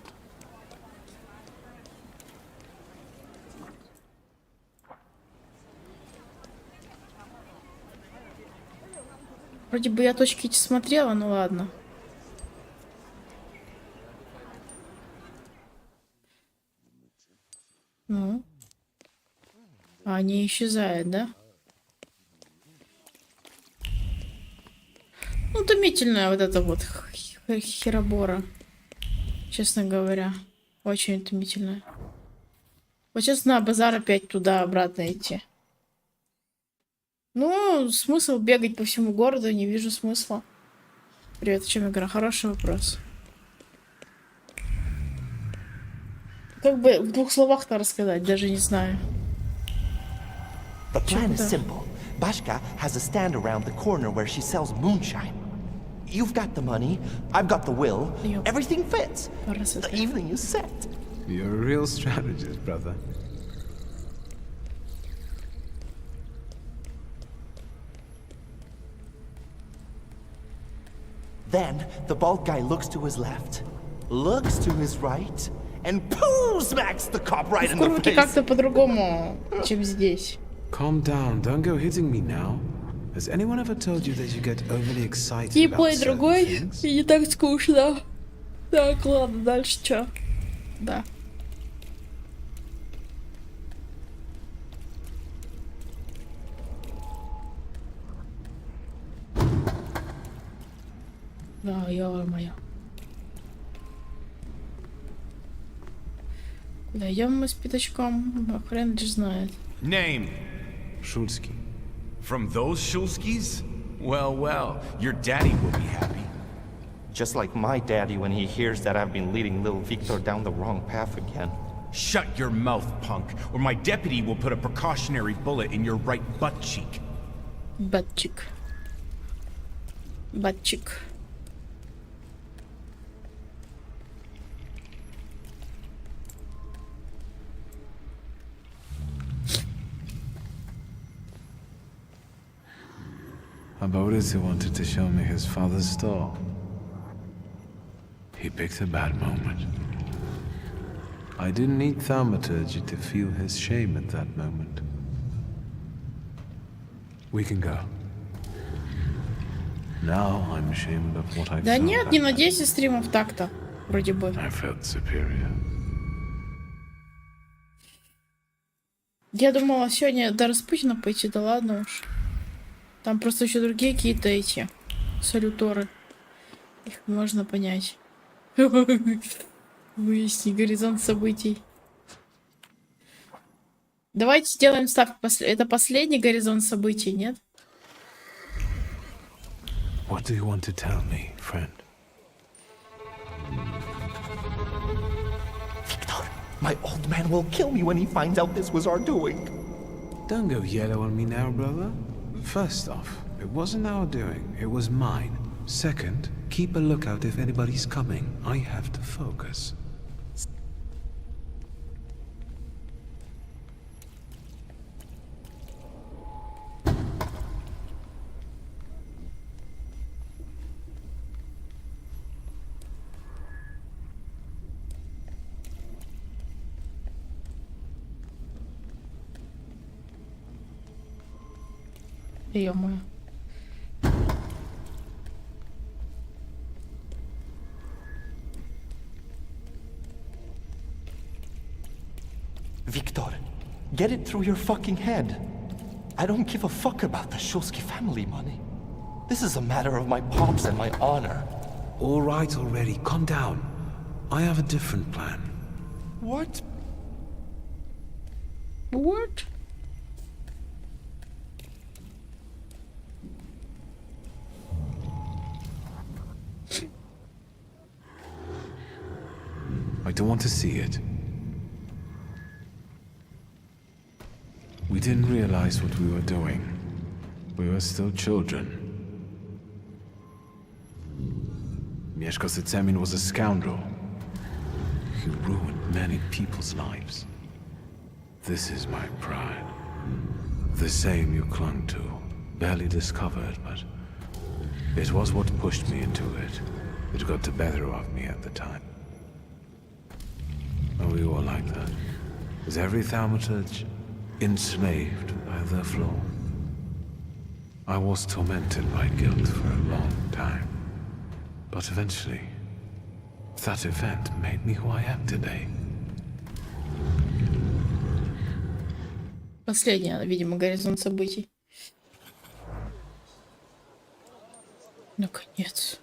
Вроде бы я точки эти смотрела, ну ладно. Ну. А, они исчезают, да? Ну, утомительная вот эта вот херобора. Честно говоря. Очень утомительная. Вот сейчас на базар опять туда-обратно идти. Ну, смысл бегать по всему городу, не вижу смысла. Привет, о чем игра? Хороший вопрос. Как бы в 2 словах-то рассказать, даже не знаю. The plan is simple. Bashka has a stand around the corner where she sells moonshine. You've got the money, I've got the will, everything fits. The evening is set. You're a real strategist, brother. Then the bald guy looks to his left, looks to his right, and pooh, smacks the cop right in the face. Как-то по-другому, чем здесь. Calm down, don't go hitting me now. Has anyone ever told you that you get overly excited Геймплей about другой, certain things? и не так скучно. Так, ладно, дальше что? Да. Да, ё-моё. Куда идем мы с пятачком? Хрен лишь знает. Name? Шульски. From those Shulskis? Well, well, your daddy will be happy. Just like my daddy when he hears that I've been leading little Victor down the wrong path again. Shut your mouth, punk, or my deputy will put a precautionary bullet in your right butt cheek. Батчик. Батчик. Aboris wanted to show me his father's store. He picked a bad moment. I didn't need Thaumaturge to feel his shame at that moment. We can go. Now I'm ashamed of what I Да felt нет, back не then. на 10 стримов так-то. Вроде бы. I felt superior. Я думала сегодня до Распутина пойти, да ладно уж. Там просто еще другие какие-то эти салюторы. Их можно понять. Выясни горизонт событий. Давайте сделаем ставку. Это последний горизонт событий, нет? What do you want to tell me, friend? Victor, my old man will kill me when he finds out this was our doing. Don't go yellow on me now, brother. First off, it wasn't our doing, it was mine. Second, keep a lookout if anybody's coming. I have to focus. Ё-моё. Victor, get it through your fucking head. I don't give a fuck about the Shulski family money. This is a matter of my pops and my honor. All right already, calm down. I have a different plan. What? What? I don't want to see it. We didn't realize what we were doing. We were still children. Mieszko Sycemin was a scoundrel. He ruined many people's lives. This is my pride. The same you clung to. Barely discovered, but it was what pushed me into it. It got the better of me at the time. Are we all like that? Is every thaumaturge enslaved by their flaw? I was tormented by guilt for a long time. But eventually, that event made me who I am today. Последняя, видимо, горизонт событий. Наконец.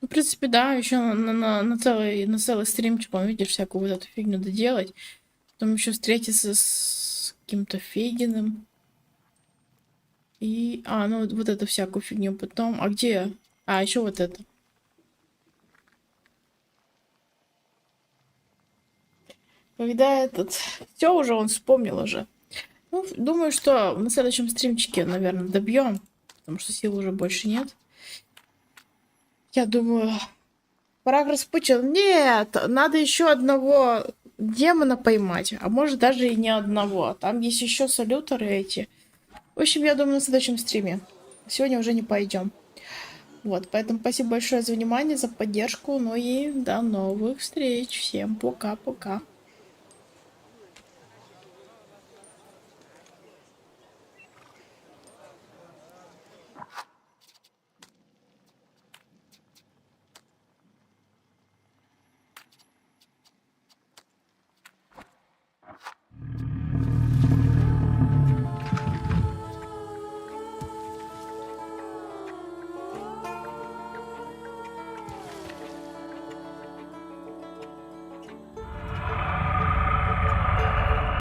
Ну, в принципе, да, еще на целый стримчик, он, видишь, всякую вот эту фигню доделать. Потом еще встретиться с каким-то Фейгиным. И... ну вот эту всякую фигню потом. А где? А, еще вот это. Когда этот... Все уже он вспомнил уже. Ну, думаю, что на следующем стримчике, наверное, добьем. Потому что сил уже больше нет. Я думаю... Параграф спычен. Нет! Надо еще одного демона поймать. А может даже и не одного. Там есть еще салюторы эти. В общем, я думаю, на следующем стриме. Сегодня уже не пойдем. Вот, поэтому спасибо большое за внимание, за поддержку. Ну и до новых встреч. Всем пока-пока.